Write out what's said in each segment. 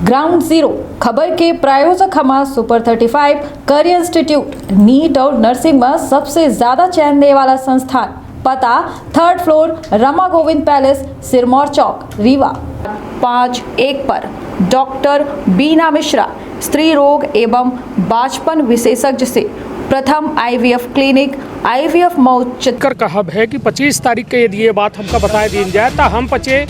Ground zero खबर के प्रायोजक हमारा सुपर 35 करियर इंस्टीट्यूट नीट और नर्सिंग में सबसे ज्यादा चयन देने वाला संस्थान। पता 3rd floor Rama Govind palace, Sirmour Chowk, Rewa. 51 पर डॉक्टर बीना मिश्रा, स्त्री रोग एवं बांझपन विशेषज्ञ से प्रथम IVF क्लिनिक, IVF मौचकर का हब है कि 25 तारीख के यदि ये बात हमका बताया दी जाए तो हम पचे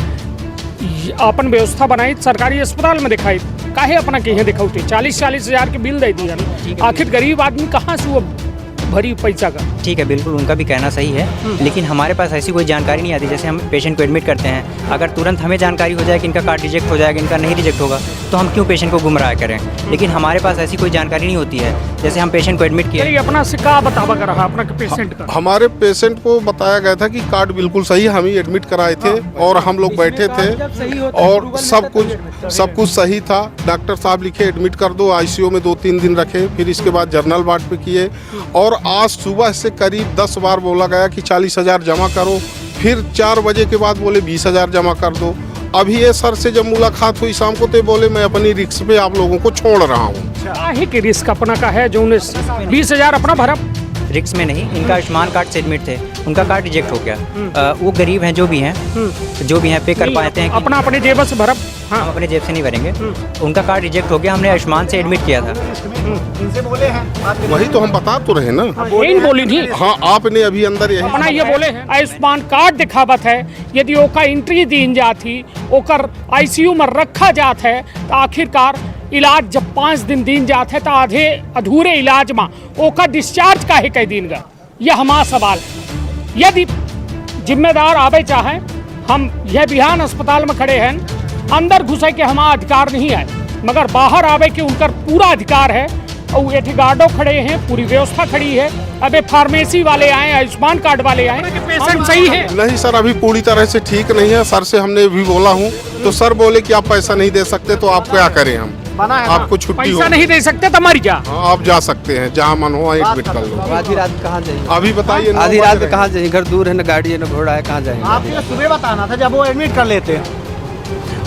अपन व्यवस्था बनाई सरकारी अस्पताल में दिखाई काहे अपना कहीं दिखाऊटी 40 हज़ार के बिल दे दी। आखिर गरीब आदमी कहाँ से वो भरी पैसा का। ठीक है, बिल्कुल उनका भी कहना सही है, लेकिन हमारे पास ऐसी कोई जानकारी नहीं आती। जैसे हम पेशेंट को एडमिट करते हैं, अगर तुरंत हमें जानकारी हो जाए कि इनका कार्ड रिजेक्ट हो जाएगा, इनका नहीं रिजेक्ट होगा, तो हम क्यों पेशेंट को गुमराह करें। लेकिन हमारे पास ऐसी कोई जानकारी नहीं होती है। जैसे हम पेशेंट को एडमिट किए, अपना से क्या बतावा कर रहा अपना पेशेंट का। हमारे पेशेंट को बताया गया था कि कार्ड बिल्कुल सही, हम ही एडमिट कराए थे और हम लोग बैठे थे और सब कुछ सही था। डॉक्टर साहब लिखे एडमिट कर दो, ICU में 2-3 दिन रखे, फिर इसके बाद जनरल वार्ड पे किए। और आज सुबह से करीब 10 बार बोला गया कि 40,000 जमा करो, फिर 4 बजे के बाद बोले 20,000 जमा कर दो। अभी ये सर से जब मुलाकात हुई शाम को तो बोले मैं अपनी रिस्क पे आप लोगों को छोड़ रहा हूँ। कि रिस्क अपना का है जो 20,000 अपना भरा। रिक्स में नहीं, इनका आयुष्मान कार्ड से एडमिट थे, उनका कार्ड रिजेक्ट हो गया। वो गरीब हैं जो भी हैं पे कर पाते हैं अपना अपने जेब से भरा। हाँ, हम अपने जेब से नहीं भरेंगे। उनका कार्ड रिजेक्ट हो गया, हमने आयुष्मान से एडमिट किया था। इनसे बोले हैं, वही तो हम बता तो रहे ना। बोली नहीं। हाँ, आपने अभी अंदर यही अपना ये बोले हैं आयुष्मान कार्ड दिखावत है, यदि ओका एंट्री दीन जाती, ओकर ICU में रखा जात है तो आखिरकार इलाज जब 5 दिन दीन जात है तो आधे अधूरे इलाज में ओका डिस्चार्ज काहे कह दीन गा। यह हमारा सवाल है। यदि जिम्मेदार आवे चाहे, हम यह बिहान अस्पताल में खड़े हैं, अंदर घुसे के हमारा अधिकार नहीं है, मगर बाहर आवे के उनका पूरा अधिकार है। और एठी गार्डो खड़े हैं, पूरी व्यवस्था खड़ी है। अबे फार्मेसी वाले आए, आयुष्मान कार्ड वाले आए, पेशेंट सही है। नहीं सर, अभी पूरी तरह से ठीक नहीं है। सर से हमने भी बोला हूँ तो सर बोले कि आप पैसा नहीं दे सकते तो आप क्या करें, हम आपको छुट्टी पैसा नहीं दे सकते तो मर जा। हाँ, आप जा सकते हैं, जहाँ मन हो एडमिट कर लो। आधी रात कहाँ जाएंगे? अभी बताइए, आधी रात कहाँ जाएंगे? घर दूर है, ना गाड़ी है, ना घोड़ा है, कहाँ जाएंगे? आपको सुबह बताना था जब वो एडमिट कर लेते।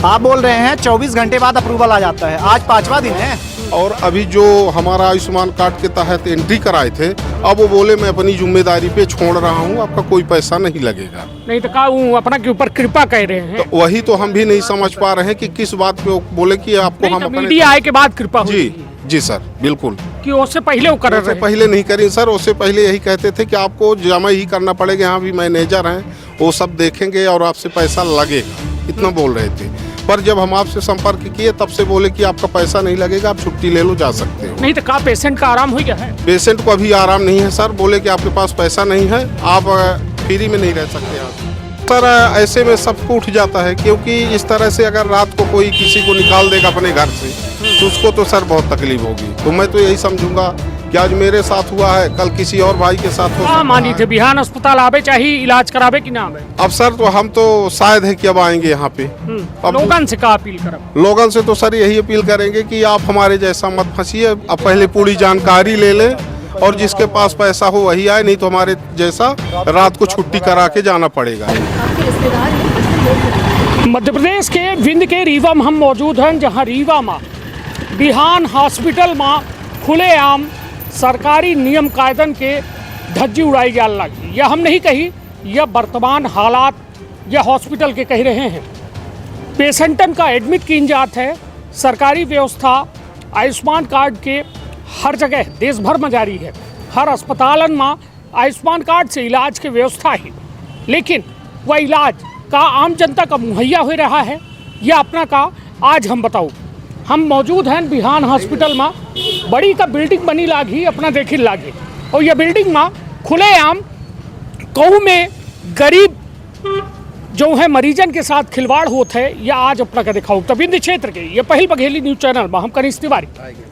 आप बोल रहे हैं 24 घंटे बाद अप्रूवल आ जाता है, आज 5वां दिन है। और अभी जो हमारा आयुष्मान कार्ड के तहत एंट्री कराए थे, अब वो बोले मैं अपनी जिम्मेदारी पे छोड़ रहा हूँ, आपका कोई पैसा नहीं लगेगा। नहीं तो का अपना के ऊपर कृपा कह रहे हैं। तो वही तो हम भी नहीं समझ पा रहे हैं कि किस बात पे बोले कि आपको हम मीडिया आए के बाद कृपा हुई। जी सर, बिल्कुल। कि उससे पहले वो कर रहे, पहले नहीं करी सर। उससे पहले यही कहते थे कि आपको जमा ही करना पड़ेगा, यहाँ भी मैनेजर हैं, वो सब देखेंगे और आपसे पैसा लगेगा, इतना बोल रहे थे। पर जब हम आपसे संपर्क किए तब से बोले कि आपका पैसा नहीं लगेगा, आप छुट्टी ले लो, जा सकते हो। नहीं तो का पेशेंट का आराम हो गया है? पेशेंट को अभी आराम नहीं है सर, बोले कि आपके पास पैसा नहीं है, आप फ्री में नहीं रह सकते आप। सर ऐसे में सबको उठ जाता है, क्योंकि इस तरह से अगर रात को कोई किसी को निकाल देगा अपने घर से तो उसको तो सर बहुत तकलीफ होगी। तो मैं तो यही समझूंगा कि आज मेरे साथ हुआ है, कल किसी और भाई के साथ हो सकता है। मानी थे बिहान अस्पताल आवे चाहिए, इलाज करावे कि ना आवे? अब सर तो हम तो शायद है कि अब आएंगे यहाँ पे। अब लोगन से क्या अपील करब? लोगन से तो सर यही अपील करेंगे कि आप हमारे जैसा मत फंसिए, अब पहले पूरी जानकारी ले लें और जिसके पास पैसा हो वही आए, नहीं तो हमारे जैसा रात को छुट्टी करा के जाना पड़ेगा। मध्य प्रदेश के विंध्य के रीवा में हम मौजूद हैं, जहाँ रीवा में बिहान हॉस्पिटल में खुलेआम सरकारी नियम कायदन के धज्जी उड़ाई जाने लगी। यह हम नहीं कही, यह वर्तमान हालात यह हॉस्पिटल के कह रहे हैं। पेशेंटन का एडमिट की जात है, सरकारी व्यवस्था आयुष्मान कार्ड के हर जगह देश भर में जारी है। हर अस्पतालन में आयुष्मान कार्ड से इलाज की व्यवस्था है, लेकिन वह इलाज का आम जनता का मुहैया हो रहा है या अपना का आज हम बताऊँ। हम मौजूद हैं बिहान हॉस्पिटल में, बड़ी का बिल्डिंग बनी लागी, अपना देखी लागी, और यह बिल्डिंग में खुलेआम कहूँ में गरीब जो है मरीजन के साथ खिलवाड़ होते है, या आज अपना का दिखाऊँ। तो विंध्य क्षेत्र के ये पहल बघेली न्यूज चैनल में हम कनीष तिवारी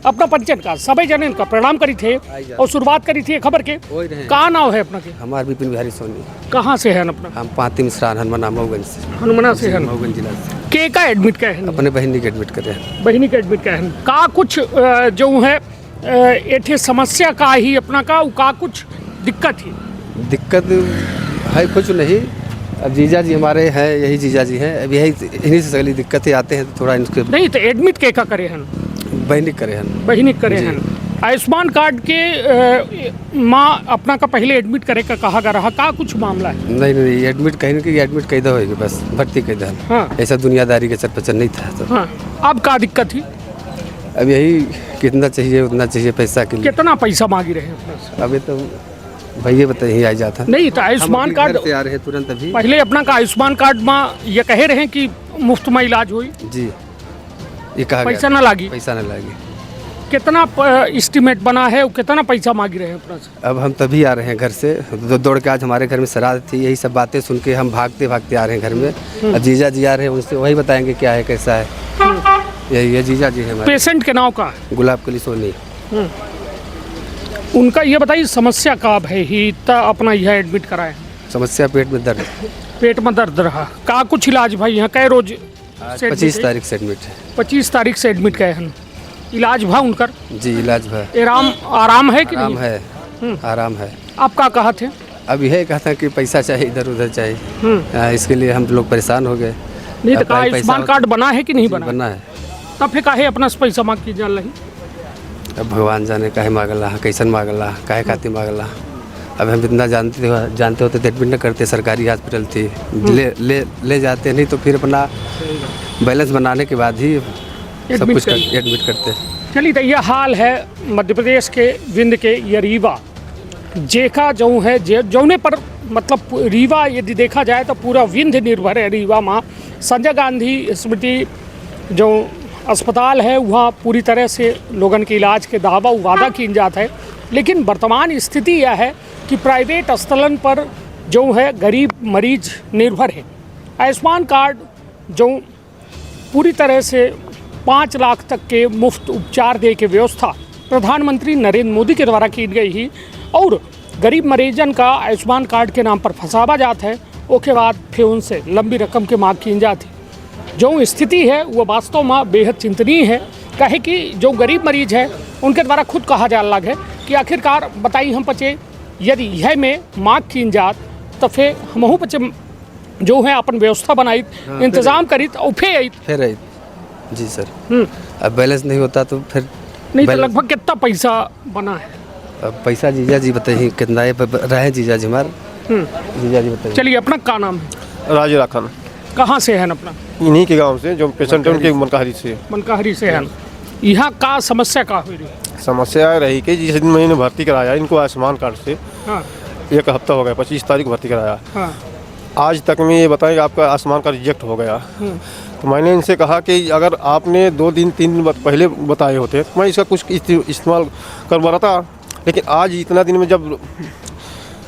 अपना परिचय का सभी जनन का प्रणाम करी थे और शुरुआत करी थी खबर के। कहाँ नाम है अपना के? हमारे विपिन बिहारी सोनी। कहाँ से है अपना? हम पाती मिश्रा हनुमाना मऊगंज से। हनुमाना से है? मऊगंज जिला से। के का एडमिट का है? अपने बहनी के एडमिट करे हैं। बहनी के एडमिट का है का कुछ जो है एठे समस्या का ही अपना का कुछ दिक्कत ही? दिक्कत है कुछ नहीं, अब जीजा जी हमारे हैं, यही जीजा जी हैं। अब यही इन्हीं से सगली दिक्कतें आते हैं, तो थोड़ा इनके नहीं तो एडमिट के का करे हन बहनिक करे हैं। बहिनी करे जी। हन आयुष्मान कार्ड के माँ अपना का पहले एडमिट करे का कहा गा रहा का कुछ मामला है? नहीं एडमिट कहीं नहीं कि एडमिट कही दो होगी, बस भर्ती कही दो। हाँ। ऐसा दुनियादारी के चर पचर नहीं था। तो हाँ अब का दिक्कत थी? अब यही कितना चाहिए उतना चाहिए पैसा के लिए। कितना पैसा मांगी रहे हैं अपना से? अभी तो भैया बताइए ही आ जाता। नहीं तो आयुष्मान हम कार्ड घर से आ रहे हैं तुरंत अभी। पहले अपना का आयुष्मान कार्ड माँ ये कहे रहे कि मुफ्त में इलाज हुई, जी ये कहा पैसा गया। ना लागी। पैसा न लगे। कितना एस्टिमेट बना है और कितना पैसा मांग रहे हैं अपना से? अब हम तभी आ रहे हैं घर से, दौड़ के आज हमारे घर में श्राद्ध थी। यही सब बातें सुन के हम भागते भागते आ रहे हैं घर में। अब जीजा जी आ रहे हैं, उनसे वही बताएंगे क्या है कैसा है। यही है जीजा जी है हमारे। पेशेंट के नाम का है? गुलाब कली सोनी। उनका ये बताइए समस्या कब है ही अपना यह एडमिट कराए? समस्या पेट में दर्द। पेट में दर्द रहा का कुछ इलाज भाई यहाँ कै रोज से 25 तारीख से एडमिट है। 25 तारीख से एडमिट गए हैं। इलाज भा उनकर? जी इलाज है। आराम है कि आराम नहीं? है। आराम है। आप क्या कहा थे? अब यह कहा था कि पैसा चाहिए, इधर उधर चाहिए। इसके लिए हम लोग परेशान हो गए। नहीं तो अब कहा पैसा आयुष्मान कार्ड बना है कि नहीं बना? बना है। तब फिर काहे अपना से पैसा मांग की जा रही? अब भगवान जाने काहे मांगला, कैसन मांगला, काहे खातिर मांगला। अब हम इतना जानते होते तो एडमिट न करते। सरकारी हॉस्पिटल थी, ले जाते। नहीं तो फिर अपना बैलेंस बनाने के बाद ही सब एडमिट कुछ एडमिट करते। चलिए तो यह हाल है मध्य प्रदेश के विंध्य के ये रीवा जेका जो है जौने पर मतलब रीवा यदि देखा जाए तो पूरा विंध्य निर्भर है रीवा में। संजय गांधी स्मृति जो अस्पताल है वहाँ पूरी तरह से लोगन के इलाज के दावा वादा की जाता है, लेकिन वर्तमान स्थिति यह है कि प्राइवेट स्थलन पर जो है गरीब मरीज निर्भर है। आयुष्मान कार्ड जो पूरी तरह से 5 लाख तक के मुफ्त उपचार दे के व्यवस्था प्रधानमंत्री नरेंद्र मोदी के द्वारा की गई ही और गरीब मरीजन का आयुष्मान कार्ड के नाम पर फंसावा जाता है। उसके बाद फिर उनसे लंबी रकम की मांग की जाती। जो स्थिति है वो वास्तव में बेहद चिंतनीय है। कहे कि जो गरीब मरीज है उनके द्वारा खुद कहा जा लग है कि आखिरकार बताई हम पचे यदि यह में मांग की जात तो फिर हमहू पचे जो है अपन व्यवस्था बनाई इंतजाम करी और फिर जी सर। अब बैलेंस नहीं होता तो फिर नहीं तो लगभग कितना पैसा बना है? अब पैसा जीजा जी बताइए कितना रहे जीजा जी हमारे। जीजा जी बताइए। चलिए अपना क्या नाम है? राज राखन। कहाँ से है अपना? इन्हीं के गांव से जो पेशेंट है उनके मनकाहरी से। मनकाहरी से है। यहाँ का समस्या का हुई रही? समस्या रही कि जिस दिन मैंने भर्ती कराया इनको आयुष्मान कार्ड से हाँ 1 हफ्ता हो गया, 25 तारीख को भर्ती कराया। हाँ आज तक में ये बताएं कि आपका आयुष्मान कार्ड रिजेक्ट हो गया। तो मैंने इनसे कहा कि अगर आपने 2 दिन 3 दिन पहले बताए होते तो मैं इसका कुछ इस्तेमाल करवा रहा था। लेकिन आज इतना दिन में जब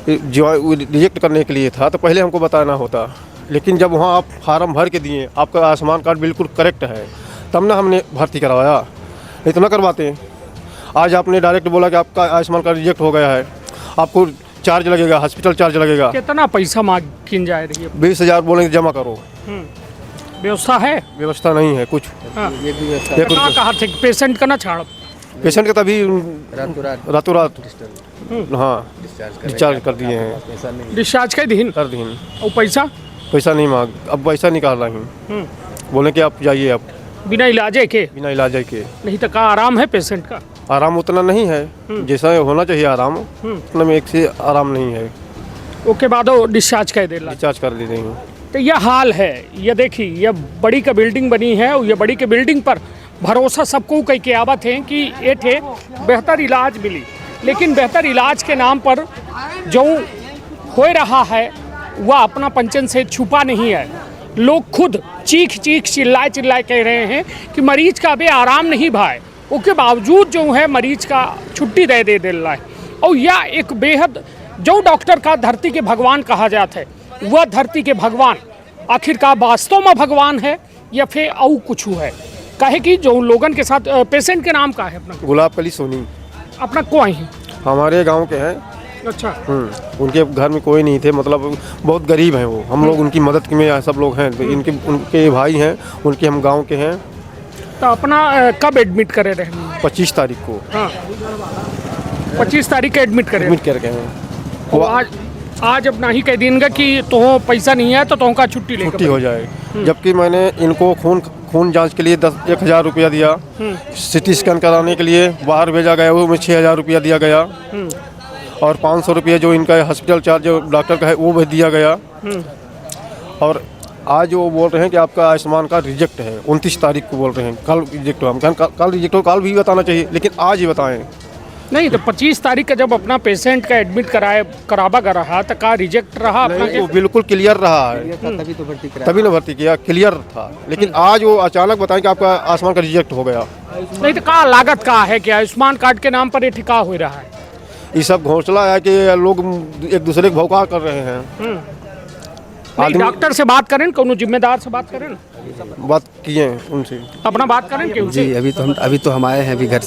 जो रिजेक्ट करने के लिए था तो पहले हमको बताना होता। लेकिन जब वहाँ आप फार्म भर के दिए आपका आयुष्मान कार्ड बिल्कुल करेक्ट है तब ना हमने भर्ती करवाया, नहीं तो ना करवाते। आज आपने डायरेक्ट बोला कि आपका आयुष्मान कार्ड रिजेक्ट हो गया है, आपको चार्ज लगेगा, हॉस्पिटल चार्ज लगेगा। कितना पैसा मांग की जा रही है? 20,000 बोलेंगे जमा करो। व्यवस्था है? व्यवस्था नहीं है कुछ। हाँ। एक कहाँ कहा थे पेशेंट का ना छाड़ पेशेंट का तभी रातों रात हाँ डिस्चार्ज कर दिए हैं। डिस्चार्ज का दिन कर दिए। और पैसा नहीं मांग, अब पैसा निकाल रही हूँ। बोले कि आप जाइए, अब बिना इलाजे के? बिना इलाज के। नहीं तो कहाँ आराम है पेशेंट का? आराम उतना नहीं है जैसा होना चाहिए आराम, उतना में एक से आराम नहीं है। उसके बाद डिस्चार्ज कर दे डिस्चार्ज कर दे रही हूँ। तो यह हाल है। ये देखिए यह बड़ी का बिल्डिंग बनी है और ये बड़ी के बिल्डिंग पर भरोसा सबको कई के आवत है कि ये थे बेहतर इलाज मिली, लेकिन बेहतर इलाज के नाम पर जो हो रहा है वह अपना पंचन से छुपा नहीं है। लोग खुद चीख चिल्लाए कह रहे हैं कि मरीज का अभी आराम नहीं भाई, उसके बावजूद जो है मरीज का छुट्टी दे रहा है। और यह एक बेहद जो डॉक्टर का धरती के भगवान कहा जाता है वह धरती के भगवान आखिरकार वास्तव में भगवान है या फिर और कुछ है? कहे कि जो लोगन के साथ पेशेंट के नाम का है अपना? गुलाब कली सोनी। अपना कोई है? हमारे गांव के हैं। अच्छा। उनके घर में कोई नहीं थे, मतलब बहुत गरीब हैं वो। हम लोग उनकी मदद में सब लोग हैं। तो उनके भाई हैं, उनके हम गांव के हैं। तो अपना कब एडमिट करे रहे? 25 तारीख को। हाँ 25 तारीख को एडमिट करे। एडमिट करके हैं। वो आज अब नहीं कह देंगे कि तो पैसा नहीं है तो का छुट्टी लेकर छुट्टी हो जाए। जबकि मैंने इनको खून जांच के लिए 1,000 रुपया दिया, सिटी स्कैन कराने के लिए बाहर भेजा गया, वो में 6,000 रुपया दिया गया, और 500 रुपया जो इनका हॉस्पिटल चार्ज जो डॉक्टर का है वो भी दिया गया। और आज वो बोल रहे हैं कि आपका आयुष्मान कार्ड रिजेक्ट है, 29 तारीख को बोल रहे हैं, कल रिजेक्ट हो। हम कल रिजेक्ट हो, कल भी बताना चाहिए, लेकिन आज ही बताएं। नहीं तो 25 तारीख का जब अपना पेशेंट का एडमिट करावा कर रहा तो का रिजेक्ट रहा अपना नहीं, वो बिल्कुल क्लियर रहा है, तभी ना भर्ती किया, क्लियर था। लेकिन आज वो अचानक बताएं कि आपका आयुष्मान कार्ड रिजेक्ट हो गया। नहीं तो का लागत का है कि आयुष्मान कार्ड के नाम पर ये ठिका हो रहा है। ये सब घोषणा है कि लोग एक दूसरे को भौकाल कर रहे हैं। नहीं, डॉक्टर से बात करें, कोनो जिम्मेदार से बात करें, बात किए उनसे, अपना बात करें क्यों जी अभी तो हम आए हैं अभी घर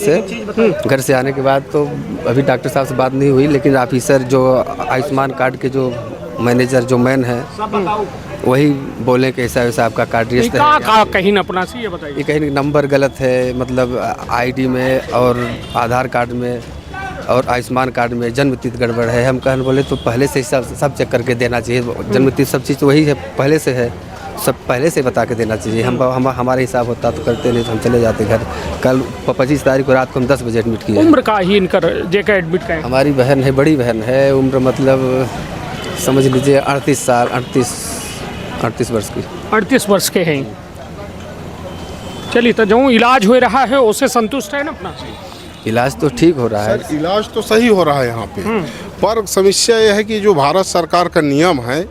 से आने के बाद तो अभी डॉक्टर साहब से बात नहीं हुई, लेकिन ऑफिसर जो आयुष्मान कार्ड के जो मैनेजर जो मैन है वही बोले कि ऐसा वैसा आपका कार्ड रिजेक्ट है। कहीं न अपना से ये बताइए, ये कहीं नंबर गलत है, मतलब आईडी में और आधार कार्ड में और आयुष्मान कार्ड में जन्मतिथि गड़बड़ है। हम कहने बोले तो पहले से सब चेक करके देना चाहिए, जन्मतिथि सब चीज़ तो वही है, पहले से है, सब पहले से बता के देना चाहिए। हमारे हिसाब होता तो करते, नहीं तो हम चले जाते घर। कल 25 तारीख को रात को हम 10 बजे एडमिट किए। उम्र का ही इनका जेका एडमिट का है? हमारी बहन है, बड़ी बहन है, उम्र मतलब समझ लीजिए 38 वर्ष की। 38 वर्ष के हैं। चलिए तो जो इलाज हो रहा है उससे संतुष्ट है ना अपना? इलाज तो ठीक हो रहा है सर, इलाज तो सही हो रहा है यहाँ पे, पर समस्या यह है कि जो भारत सरकार का नियम है,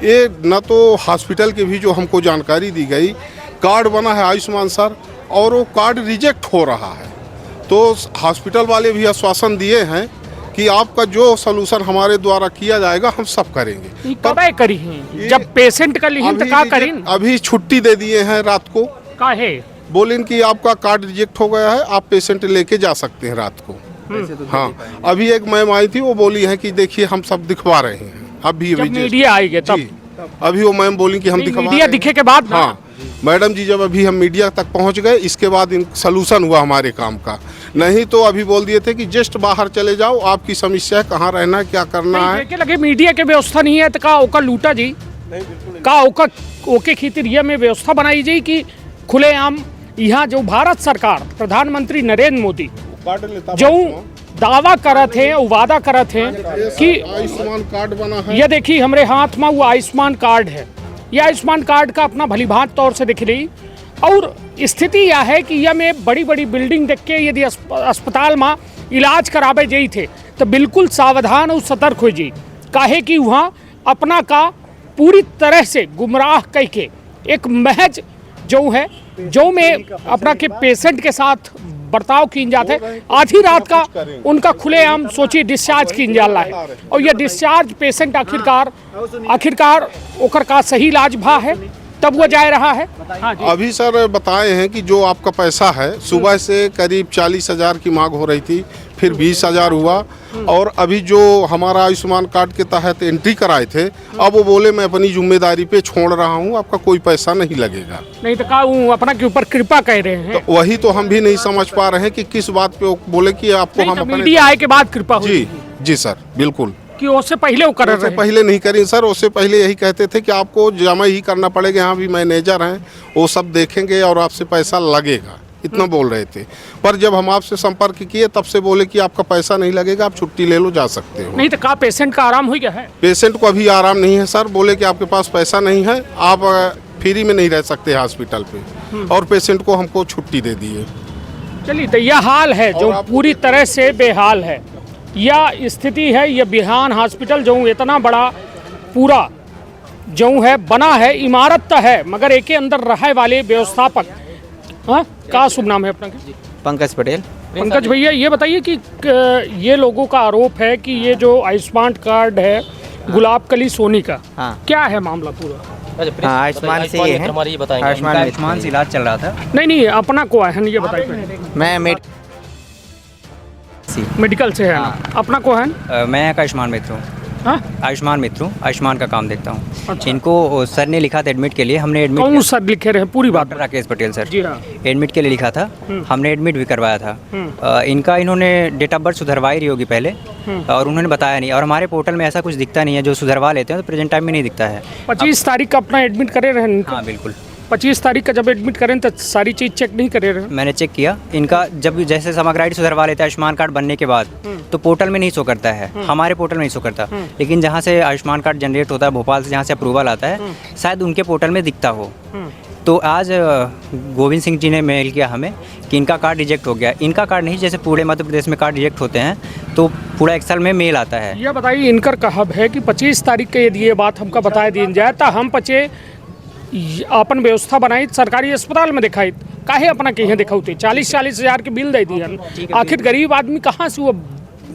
ये न तो हॉस्पिटल की भी जो हमको जानकारी दी गई, कार्ड बना है आयुष्मान सर, और वो कार्ड रिजेक्ट हो रहा है। तो हॉस्पिटल वाले भी आश्वासन दिए हैं कि आपका जो सलूशन हमारे द्वारा किया जाएगा हम सब करेंगे। कब करी हैं? जब पेशेंट का लिहिन तो का करीन? अभी छुट्टी दे दिए हैं रात को, काहे? बोलें कि आपका कार्ड रिजेक्ट हो गया है, आप पेशेंट लेके जा सकते हैं रात को। हाँ, अभी एक मैम आई थी, वो बोली है कि देखिए हम सब दिखवा रहे हैं। अभी मीडिया आएगी तब अभी वो मैम बोली कि हम दिखवा मीडिया दिखे के बाद। हाँ मैडम जी, जब अभी हम मीडिया तक पहुंच गए, इसके बाद इन सलूशन हुआ हमारे काम का। नहीं तो अभी बोल दिए थे कि जस्ट बाहर चले जाओ, आपकी समस्या है, कहाँ रहना है, क्या करना है। लगे मीडिया के व्यवस्था नहीं है तो का ओका लूटा जी, का ओका ओके खातिर ये में व्यवस्था बनाई जाए कि खुलेआम यहाँ जो भारत सरकार प्रधानमंत्री नरेंद्र मोदी जो दावा करत है, वादा करत है कि आयुष्मान कार्ड बना है। ये देखिए हमारे हाथ में वो आयुष्मान कार्ड है। ये आयुष्मान कार्ड का अपना भलीभांत तौर से दिख रही, और स्थिति यह है कि यह में बड़ी बड़ी बिल्डिंग देख के यदि अस्पताल में इलाज करावे जाई थे तो बिल्कुल सावधान और सतर्क हो जाई, काहे कि वहाँ अपना का पूरी तरह से गुमराह कह के एक महज जो है जो में अपना के पेशेंट के साथ बर्ताव की जाते हैं। आधी रात का उनका खुलेआम सोचिए डिस्चार्ज की जाला है, और यह डिस्चार्ज पेशेंट आखिरकार ओकर का सही इलाज भा है तब वो जा रहा है। अभी सर बताए हैं कि जो आपका पैसा है, सुबह से करीब 40,000 की मांग हो रही थी, फिर 20,000 हुआ, और अभी जो हमारा आयुष्मान कार्ड के तहत एंट्री कराए थे, अब वो बोले मैं अपनी जिम्मेदारी पे छोड़ रहा हूँ, आपका कोई पैसा नहीं लगेगा। नहीं तो का वो अपना के ऊपर कृपा कह रहे हैं? तो वही तो हम भी नहीं समझ पा रहे हैं कि किस बात पे वो बोले कि आपको हम अपने मीडिया आए के बाद कृपा हुई। जी सर, बिल्कुल। कि उससे पहले वो कर रहे हैं? पहले नहीं करी सर, उससे पहले यही कहते थे कि आपको जमा ही करना पड़ेगा, यहाँ भी मैनेजर हैं, वो सब देखेंगे और आपसे पैसा लगेगा, इतना बोल रहे थे। पर जब हम आपसे संपर्क किए तब से बोले कि आपका पैसा नहीं लगेगा, आप छुट्टी ले लो, जा सकते हो। नहीं तो का पेशेंट का आराम हो गया है? पेशेंट को अभी आराम नहीं है सर, बोले कि आपके पास पैसा नहीं है, आप फ्री में नहीं रह सकते हॉस्पिटल पे, और पेशेंट को हमको छुट्टी दे दिए। चलिए तो यह हाल है जो पूरी तरह से बेहाल है, यह स्थिति है। यह बिहान हॉस्पिटल जो इतना बड़ा पूरा जो है बना है, इमारत तो है मगर एक के अंदर रहे वाले व्यवस्थापक, हाँ का शुभ नाम है अपना? पंकज पटेल। पंकज भैया, ये बताइए कि ये लोगों का आरोप है कि ये जो आयुष्मान कार्ड है गुलाब कली सोनी का, हाँ, क्या है मामला पूरा? हाँ, आयुष्मान से ये है, आयुष्मान से इलाज चल रहा था। नहीं अपना को है ये बताइए। मैं मेडिकल से है ना? अपना को है? मैं आयुष्मान मित्र हूँ। हाँ? आयुष्मान मित्र हूँ, आयुष्मान का काम देखता हूँ। अच्छा। इनको सर ने लिखा था एडमिट के लिए, हमने एडमिट कौन सर लिखे रहे पूरी बात? राकेश पटेल सर जी हाँ। एडमिट के लिए लिखा था, हमने एडमिट भी करवाया था। इनका इन्होंने डेट ऑफ बर्थ सुधरवाई रही होगी पहले, और उन्होंने बताया नहीं, और हमारे पोर्टल में ऐसा कुछ दिखता नहीं है, जो सुधरवा लेते हैं तो प्रेजेंट टाइम में नहीं दिखता है। 25 तारीख का अपना एडमिट करे रहे इनका? हाँ बिल्कुल, 25 तारीख का जब एडमिट करें तो सारी चीज़ चेक नहीं करे रहे? मैंने चेक किया इनका, जब जैसे समग्र आईडी सुधरवा लेते हैं आयुष्मान कार्ड बनने के बाद, तो पोर्टल में नहीं शो करता है, हमारे पोर्टल में नहीं शो करता, लेकिन जहाँ से आयुष्मान कार्ड जनरेट होता है भोपाल से, जहाँ से अप्रूवल आता है, शायद उनके पोर्टल में दिखता हो। तो आज गोविंद सिंह जी ने मेल किया हमें कि इनका कार्ड रिजेक्ट हो गया। इनका कार्ड नहीं, जैसे पूरे मध्य प्रदेश में कार्ड रिजेक्ट होते हैं तो पूरा एक्सेल में मेल आता है। यह बताइए, इनकर कहब है कि 25 तारीख के यदि ये बात हमका बता दी जाए तो हम पचे अपन व्यवस्था बनाई, सरकारी अस्पताल में दिखाई, काहे अपना कहीं दिखाते 40-40 हज़ार के बिल दे दिए, आखिर गरीब आदमी कहाँ से वो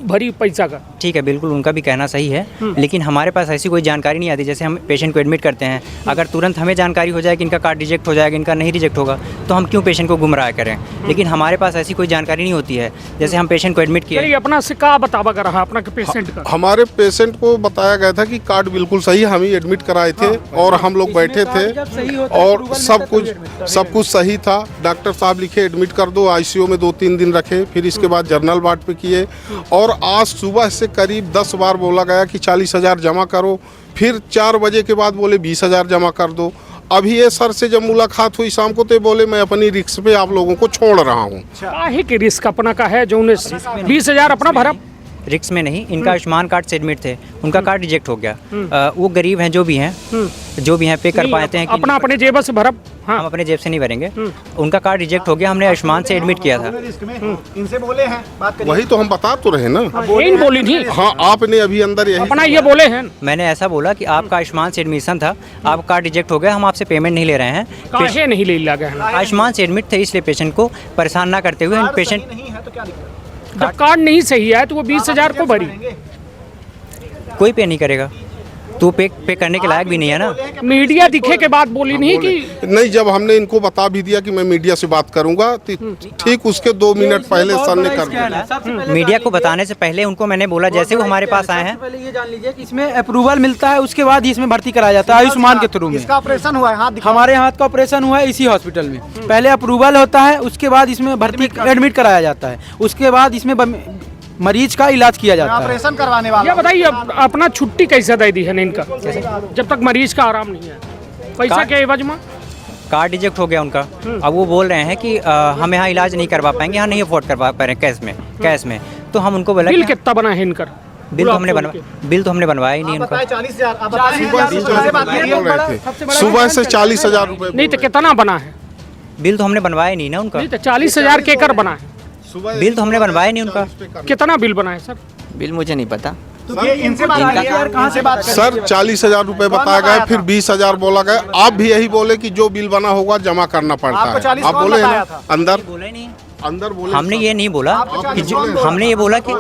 भरी पैसा का? ठीक है, बिल्कुल उनका भी कहना सही है, लेकिन हमारे पास ऐसी कोई जानकारी नहीं आती। जैसे हम पेशेंट को एडमिट करते हैं, अगर तुरंत हमें जानकारी हो जाए कि इनका कार्ड रिजेक्ट हो जाएगा, इनका नहीं रिजेक्ट होगा, तो हम क्यों पेशेंट को गुमराह करें। लेकिन हमारे पास ऐसी कोई जानकारी नहीं होती है। जैसे हम पेशेंट को एडमिट किए, अपना से का बतावा कर रहा अपना पेशेंट का? हमारे पेशेंट को बताया गया था कि कार्ड बिल्कुल सही, हम ही एडमिट कराए थे और हम लोग बैठे थे और सब कुछ सही था। डॉक्टर साहब लिखे एडमिट कर दो, आईसीयू में 2-3 दिन रखे, फिर इसके बाद जनरल वार्ड पे किए, और आज सुबह से करीब 10 बार बोला गया कि 40,000 जमा करो, फिर 4 बजे के बाद बोले 20,000 जमा कर दो। अभी ये सर से जब मुलाकात हुई शाम को तो बोले मैं अपनी रिस्क पे आप लोगों को छोड़ रहा हूँ। काहे के रिस्क अपना का है जो 20,000 अपना भरा? रिक्स में नहीं, इनका आयुष्मान कार्ड से एडमिट थे, उनका कार्ड रिजेक्ट हो गया। वो गरीब हैं, जो भी हैं पे कर पाते हैं कि अपना अपने जेब से भरा? हाँ। हम अपने जेब से नहीं भरेंगे। उनका कार्ड रिजेक्ट हो गया, हमने आयुष्मान से एडमिट किया था। इनसे बोले हैं बात करिए। वही तो हम बता तो रहे ना। यही बोली नहीं? हाँ, आपने अभी अंदर यही अपना ये बोले हैं। मैंने ऐसा बोला कि आपका आयुष्मान से एडमिशन था, आपका कार्ड रिजेक्ट हो गया, हम आपसे पेमेंट नहीं ले रहे हैं। काहे नहीं ले लगा है? आयुष्मान से एडमिट थे, इसलिए पेशेंट को परेशान ना करते हुए पेशेंट, नहीं है तो क्या दिक्कत? जब कार्ड नहीं सही है तो वो 20,000 को भरी? कोई पे नहीं करेगा, तो पे करने के लायक भी नहीं है ना। मीडिया दिखे के बाद बोली नहीं कि नहीं, जब हमने इनको बता भी दिया कि मैं मीडिया से बात करूंगा, ठीक उसके 2 मिनट पहले सर ने कर दिया। मीडिया को बताने से पहले उनको मैंने बोला, जैसे वो हमारे पास आए हैं, पहले ये जान लीजिए कि इसमें अप्रूवल मिलता है, उसके बाद ही इसमें भर्ती कराया जाता है आयुष्मान के थ्रू में। इसका ऑपरेशन हुआ है, हाथ दिखाओ। हमारे हाथ का ऑपरेशन हुआ है इसी हॉस्पिटल में। पहले अप्रूवल होता है, उसके बाद इसमें भर्ती एडमिट कराया जाता है, उसके बाद इसमें मरीज का इलाज किया जाता है। ऑपरेशन करवाने वाला। ये बताइए अपना छुट्टी कैसे दे दी है इनका, जब तक मरीज का आराम नहीं है? पैसा के एवज में कार्ड रिजेक्ट हो गया उनका। अब वो बोल रहे हैं कि हम यहाँ इलाज नहीं करवा पाएंगे, यहाँ नहीं अफोर्ड करवा पा रहे कैश में। तो हम उनको बोला बिल कितना बना है इनका? बिल तो हमने बनवाया ही नहीं उनका। 40,000 सुबह से 40,000 रुपए। नहीं तो कितना बना है? बिल तो हमने बनवाया ही नहीं ना उनका। नहीं तो 40,000 के कर बना है? बिल तो हमने बनवाया नहीं उनका। कितना बिल बना है सर? बिल मुझे नहीं पता। इनसे बात करिए यार, कहाँ से बात करें? सर 40,000 रुपए बताया गया, फिर 20,000 बोला गया। आप भी यही बोले कि जो बिल बना होगा जमा करना पड़ता आपको है। 40 आप कौन बोले बताया ना था? अंदर बोले नहीं, अंदर बोले। हमने ये नहीं बोला कि हमने ये बोला कि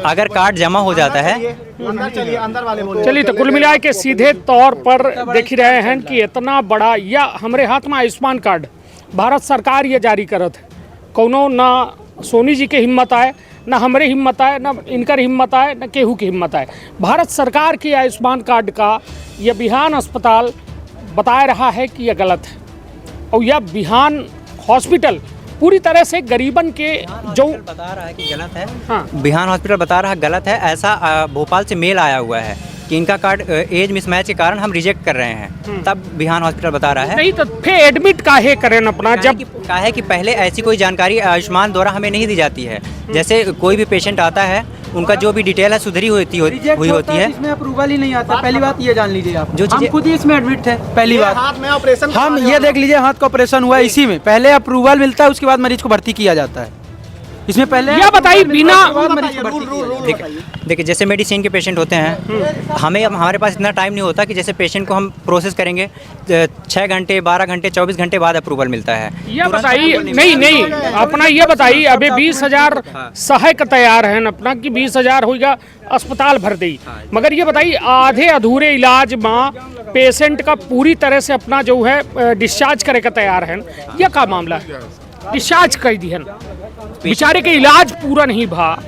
अगर कार्ड जमा हो जाता है। अंदर चलिए, अंदर वाले बोले। चलिए, तो कुल मिला के सीधे तौर पर देख रहे हैं कि इतना बड़ा, या हमारे हाथ में आयुष्मान कार्ड भारत सरकार ये जारी करत है, कौनो ना सोनी जी के हिम्मत आए, ना हमारे हिम्मत आए, ना इनकर हिम्मत आए, ना केहू की हिम्मत आए। भारत सरकार के आयुष्मान कार्ड का यह बिहान अस्पताल बता रहा है कि यह गलत है, और यह बिहान हॉस्पिटल पूरी तरह से गरीबन के जो बता रहा है कि गलत है। हाँ। बिहान हॉस्पिटल बता रहा है गलत है। ऐसा भोपाल से मेल आया हुआ है कि इनका कार्ड एज मिसमैच के कारण हम रिजेक्ट कर रहे हैं, तब बिहान हॉस्पिटल बता रहा है। नहीं तो फिर एडमिट काहे करें अपना, जब कहा है कि पहले ऐसी कोई जानकारी आयुष्मान द्वारा हमें नहीं दी जाती है। जैसे कोई भी पेशेंट आता है, उनका जो भी डिटेल है सुधरी हुई होती है। इसमें अप्रूवल ही नहीं आता, पहली बात ये जान लीजिए आप। जो हम खुद ही इसमें एडमिट थे, पहली बात। हाथ में ऑपरेशन हम ये देख लीजिए, हाथ का ऑपरेशन हुआ इसी में। पहले अप्रूवल मिलता है, उसके बाद मरीज को भर्ती किया जाता है। इसमें पहले यह बताइए, बिना देखिए जैसे मेडिसिन के पेशेंट होते हैं, हमारे पास इतना टाइम नहीं होता कि जैसे पेशेंट को हम प्रोसेस करेंगे 6 घंटे 12 घंटे 24 घंटे बाद अप्रूवल मिलता है। यह बताइए, नहीं अपना ये बताइए, अभी 20,000 सहायक तैयार है अपना कि 20,000 होगा अस्पताल भर दी, मगर ये बताइए आधे अधूरे इलाज में पेशेंट का पूरी तरह से अपना जो है डिस्चार्ज करे का तैयार है, यह का मामला है? डिस्चार्ज कर दी है, बेचारे के इलाज पूरा नहीं भा,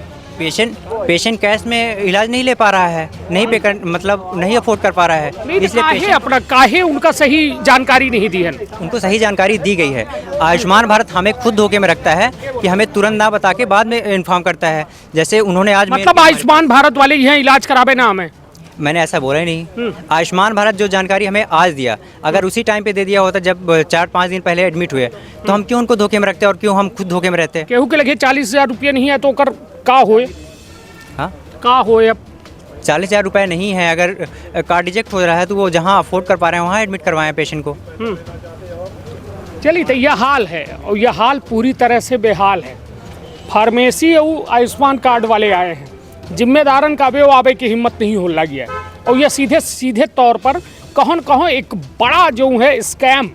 पेशेंट कैश में इलाज नहीं ले पा रहा है, नहीं पे कर, मतलब नहीं अफोर्ड कर पा रहा है, नहीं तो इसलिए काहे पेशेंट अपना काहे उनका सही जानकारी नहीं दी है। उनको सही जानकारी दी गई है। आयुष्मान भारत हमें खुद धोखे में रखता है कि हमें तुरंत ना बता के बाद में इन्फॉर्म करता है। जैसे उन्होंने आज मतलब आयुष्मान भारत वाले यहाँ इलाज करावे ना हमें। मैंने ऐसा बोला ही नहीं। आयुष्मान भारत जो जानकारी हमें आज दिया, अगर उसी टाइम पे दे दिया होता जब 4-5 दिन पहले एडमिट हुए, तो हम क्यों उनको धोखे में रखते और क्यों हम खुद धोखे में रहते। केहू के लगे 40,000 रुपये नहीं है तो कर का होए, हाँ का होए अब 40,000 रुपये नहीं है, अगर कार्ड रिजेक्ट हो रहा है तो वो जहाँ अफोर्ड कर पा रहे हैं वहाँ एडमिट करवाएं पेशेंट को। चलिए तो यह हाल है और यह हाल पूरी तरह से बेहाल है। फार्मेसी और आयुष्मान कार्ड वाले आए हैं, जिम्मेदारन का वे आवे की हिम्मत नहीं हो लगी है और यह सीधे सीधे तौर पर कहन कहो एक बड़ा जो है स्कैम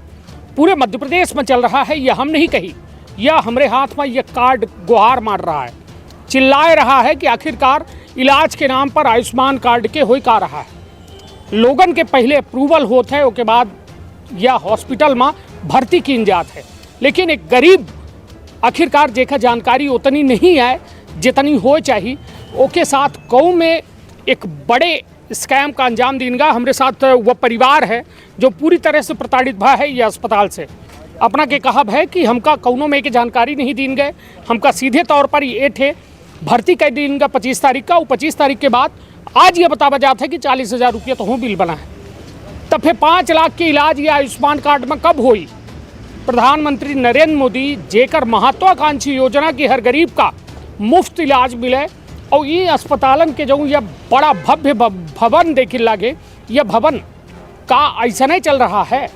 पूरे मध्य प्रदेश में चल रहा है। यह हम नहीं कही, यह हमारे हाथ में यह कार्ड गुहार मार रहा है, चिल्लाए रहा है कि आखिरकार इलाज के नाम पर आयुष्मान कार्ड के हो का रहा है। लोगन के पहले अप्रूवल होते है, उसके बाद यह हॉस्पिटल में भर्ती की जात है, लेकिन एक गरीब आखिरकार जेका जानकारी उतनी नहीं है जितनी हो चाहिए, ओके साथ कौ में एक बड़े स्कैम का अंजाम देगा। हमारे साथ वह परिवार है जो पूरी तरह से प्रताड़ित भा है यह अस्पताल से। अपना के कहब है कि हमका कौनों में के जानकारी नहीं दीन गए, हमका सीधे तौर पर ये थे भर्ती कर देगा 25 तारीख का, और 25 तारीख के बाद आज ये बतावा जाता है कि 40,000 रुपये तो हो बिल बना है। तब फिर 5 लाख के इलाज ये आयुष्मान कार्ड में कब हुई। प्रधानमंत्री नरेंद्र मोदी जेकर महत्वाकांक्षी योजना की हर गरीब का मुफ्त इलाज मिले और ये अस्पतालन के जो यह बड़ा भव्य भवन देखे लागे, यह भवन का ऐसा नहीं चल रहा है।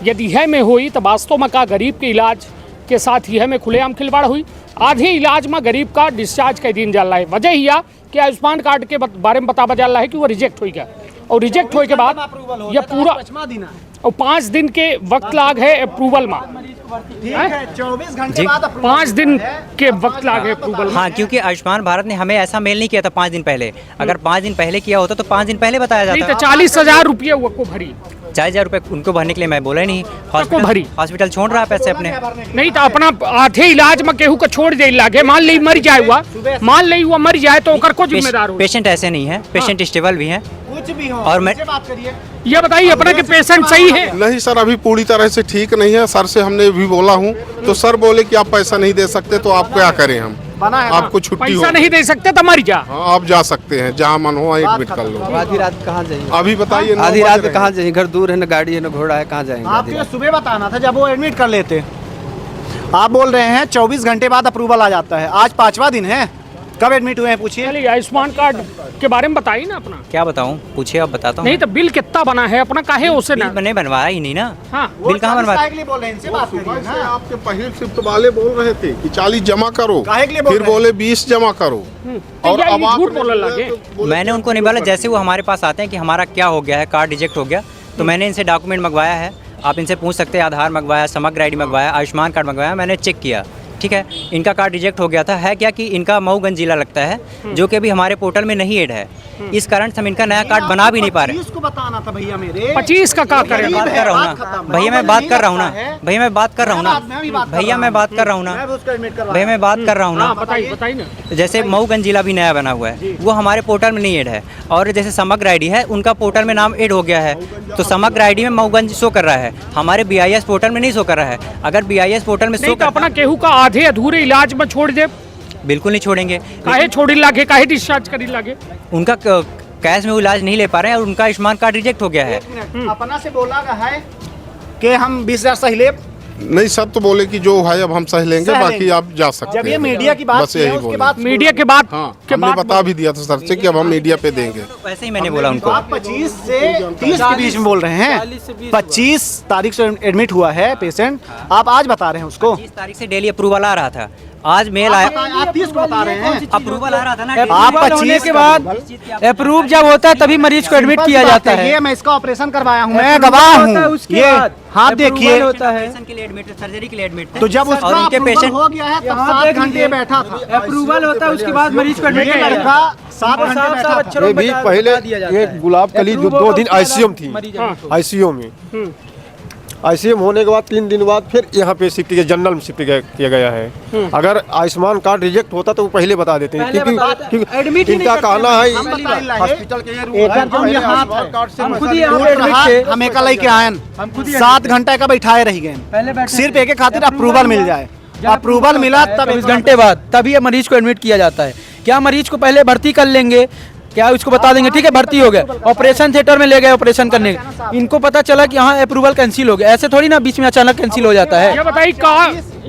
यदि यह में हुई तो वास्तव में का गरीब के इलाज के साथ यह में खुलेआम खिलवाड़ हुई। आधे इलाज में गरीब का डिस्चार्ज कर दिन जा रहा है। वजह यह कि आयुष्मान कार्ड के बारे में बतावा जा रहा है कि वो रिजेक्ट हो गया और रिजेक्ट होने के बाद यह पूरा और 5 दिन के वक्त लाग है अप्रूवल में। 24 घंटे बाद 5 दिन के वक्त लागे अप्रूवल। हाँ, क्योंकि आयुष्मान भारत ने हमें ऐसा मेल नहीं किया था 5 दिन पहले। अगर 5 दिन पहले किया होता तो 5 दिन पहले बताया नहीं जाता। तो 40,000 रुपये वो को भरी, 40,000 रुपये उनको भरने के लिए मैं बोला ही नहीं। भरी हॉस्पिटल छोड़ रहा है पैसे अपने। नहीं तो अपना आधे इलाज में केहू को छोड़ दे लागे। मान ली मर जाए हुआ, मान ली हुआ मर जाए तो ओकर को जिम्मेदार हो। पेशेंट ऐसे नहीं है, पेशेंट स्टेबल भी हैं। कुछ भी हो और मैं बात करिए। ये बताइए अपना के पेशेंट सही है? नहीं सर, अभी पूरी तरह से ठीक नहीं है। सर से हमने भी बोला हूँ तो सर बोले कि आप पैसा नहीं दे सकते तो आप क्या करें, हम बना है आपको छुट्टी पैसा हो, नहीं दे सकते तो मर जा। हाँ आप जा सकते हैं, जहाँ मन हो वहाँ एडमिट कर लो। आधी रात कहाँ जाएंगे? अभी बताइए, 9 आधी बज रात रहे हैं। कहाँ जाएंगे? घर दूर है, ना गाड़ी है, ना घोड़ा है, कहाँ जाएंगे? आधी आपको रात। सुबह बताना था जब वो एडमिट कर लेते। आप बोल रहे हैं 24 घंटे बाद अप्रूवल आ जाता है। आज 5वां दिन है, कब एडमिट हुए हैं पूछिए। चलिए आयुष्मान कार्ड के बारे में बताइए ना अपना। क्या बताऊँ, पूछिए अब बताता हूँ। नहीं तो बिल कितना बना है अपना, काहे उसे ना। बिल बनवाया ही नहीं ना। हाँ बिल कहाँ बनवाया? बोल रहे हैं, इनसे बात सुबह करिए से ना। आपके पहले शिफ्ट वाले बोल रहे थे कि 40 जमा करो, काहे के लिए बोल फिर रहे हैं? बोले 20 जमा करो। और या अब ये आप झूठ बोलने लगे। मैंने उनको नहीं बोला। जैसे वो हमारे पास आते हैं कि हमारा क्या हो गया है, कार्ड रिजेक्ट हो गया, तो मैंने इनसे डॉक्यूमेंट मंगवाया है। आप इनसे पूछ सकते हैं, आधार मंगवाया, समग्र आईडी मंगवाया, आयुष्मान कार्ड मंगवाया, मैंने चेक किया। ठीक है, इनका कार्ड रिजेक्ट हो गया था। है क्या कि इनका मऊगंज जिला लगता है, जो कि अभी हमारे पोर्टल में नहीं ऐड है। इस कारण से हम इनका नया कार्ड बना भी नहीं पा रहे। 25 को बताना था भैया मेरे। 25 का क्या करें? बात कर रहा हूँ ना भैया, मैं बात कर रहा हूँ ना भैया, मैं बात कर रहा हूँ ना भैया, मैं बात कर रहा हूँ ना भैया, मैं बात कर रहा हूँ ना। बताइए बताइए ना। जैसे मऊगंज जिला भी नया बना हुआ है, वो हमारे पोर्टल में नहीं ऐड है। और जैसे समग्र आईडी है, उनका पोर्टल में नाम ऐड हो गया है, तो समग्र आईडी में मऊगंज शो कर रहा है, हमारे BIS पोर्टल में नहीं शो कर रहा है। अगर BIS पोर्टल में नहीं शो तो अपना केहू का आधे अधूरे इलाज में छोड़ दे, बिल्कुल नहीं छोड़ेंगे। काहे छोड़ी लागे, काहे डिस्चार्ज करी लागे। उनका कैश में वो इलाज नहीं ले पा रहे हैं और उनका आयुष्मान कार्ड रिजेक्ट हो गया है। अपना से बोला है कि हम 20,000 सही ले। नहीं सर तो बोले कि जो है अब हम सह लेंगे, सह बाकी लेंगे। आप जा सकते हैं। जब ये मीडिया की बात बस की है, यही उसके बोले। बाद मीडिया के बाद हाँ, के हमने बाद बता भी दिया था सर से कि अब हम मीडिया पे देंगे। वैसे ही मैंने बोला उनको। आप 25 से 30 के बीच में बोल रहे हैं। 25 तारीख से एडमिट हुआ है पेशेंट, आप आज बता रहे हैं उसको। 30 तारीख से डेली अप्रूवल आ रहा था, आज मेल आया। आप 30 को बता रहे हैं। अप्रूवल आ रहा था ना। आप अप्रूवल होने 25 के बाद अप्रूव जब होता है तभी मरीज को एडमिट किया जाता है। ये मैं इसका ऑपरेशन करवाया हूँ, मैं गवाह हूँ। उसके ये बाद हाथ approval देखिए, होता है। ऑपरेशन के लिए एडमिट, सर्जरी के लिए एडमिट थे। तो जब उसका और उनके approval पेशेंट हो गया है तब यहाँ 7 देख घंटे लीजिए। बैठा था। अप्रूवल होता है उसके बाद मरीज को एडमिट ये किया लड़का जाता है। 7 घंटे साफ बैठा था। अक्षरों ये में भी बता पहले दिया जाता ये है। गुलाब कली जो Approval 2 दिन उसके बाद ICU में थी, मरीज ICU में आईसीयू होने के बाद 3 दिन बाद फिर यहाँ पे शिफ्ट किया, जनरल में शिफ्ट किया गया है। अगर आयुष्मान कार्ड रिजेक्ट होता तो वो पहले बता देते हैं, क्योंकि इनका कहना है हॉस्पिटल के हम एक लेके आए 7 घंटे का बैठाए रह गए, सिर्फ एक खातिर अप्रूवल मिल जाए। अप्रूवल मिला तब 24 घंटे बाद तभी ये मरीज को एडमिट किया जाता है। क्या मरीज को पहले भर्ती कर लेंगे, क्या उसको बता देंगे ठीक है भर्ती हो गया, ऑपरेशन थिएटर में ले गए ऑपरेशन करने, इनको पता चला कि यहाँ अप्रूवल कैंसिल हो गया, ऐसे थोड़ी ना बीच में अचानक कैंसिल हो जाता है।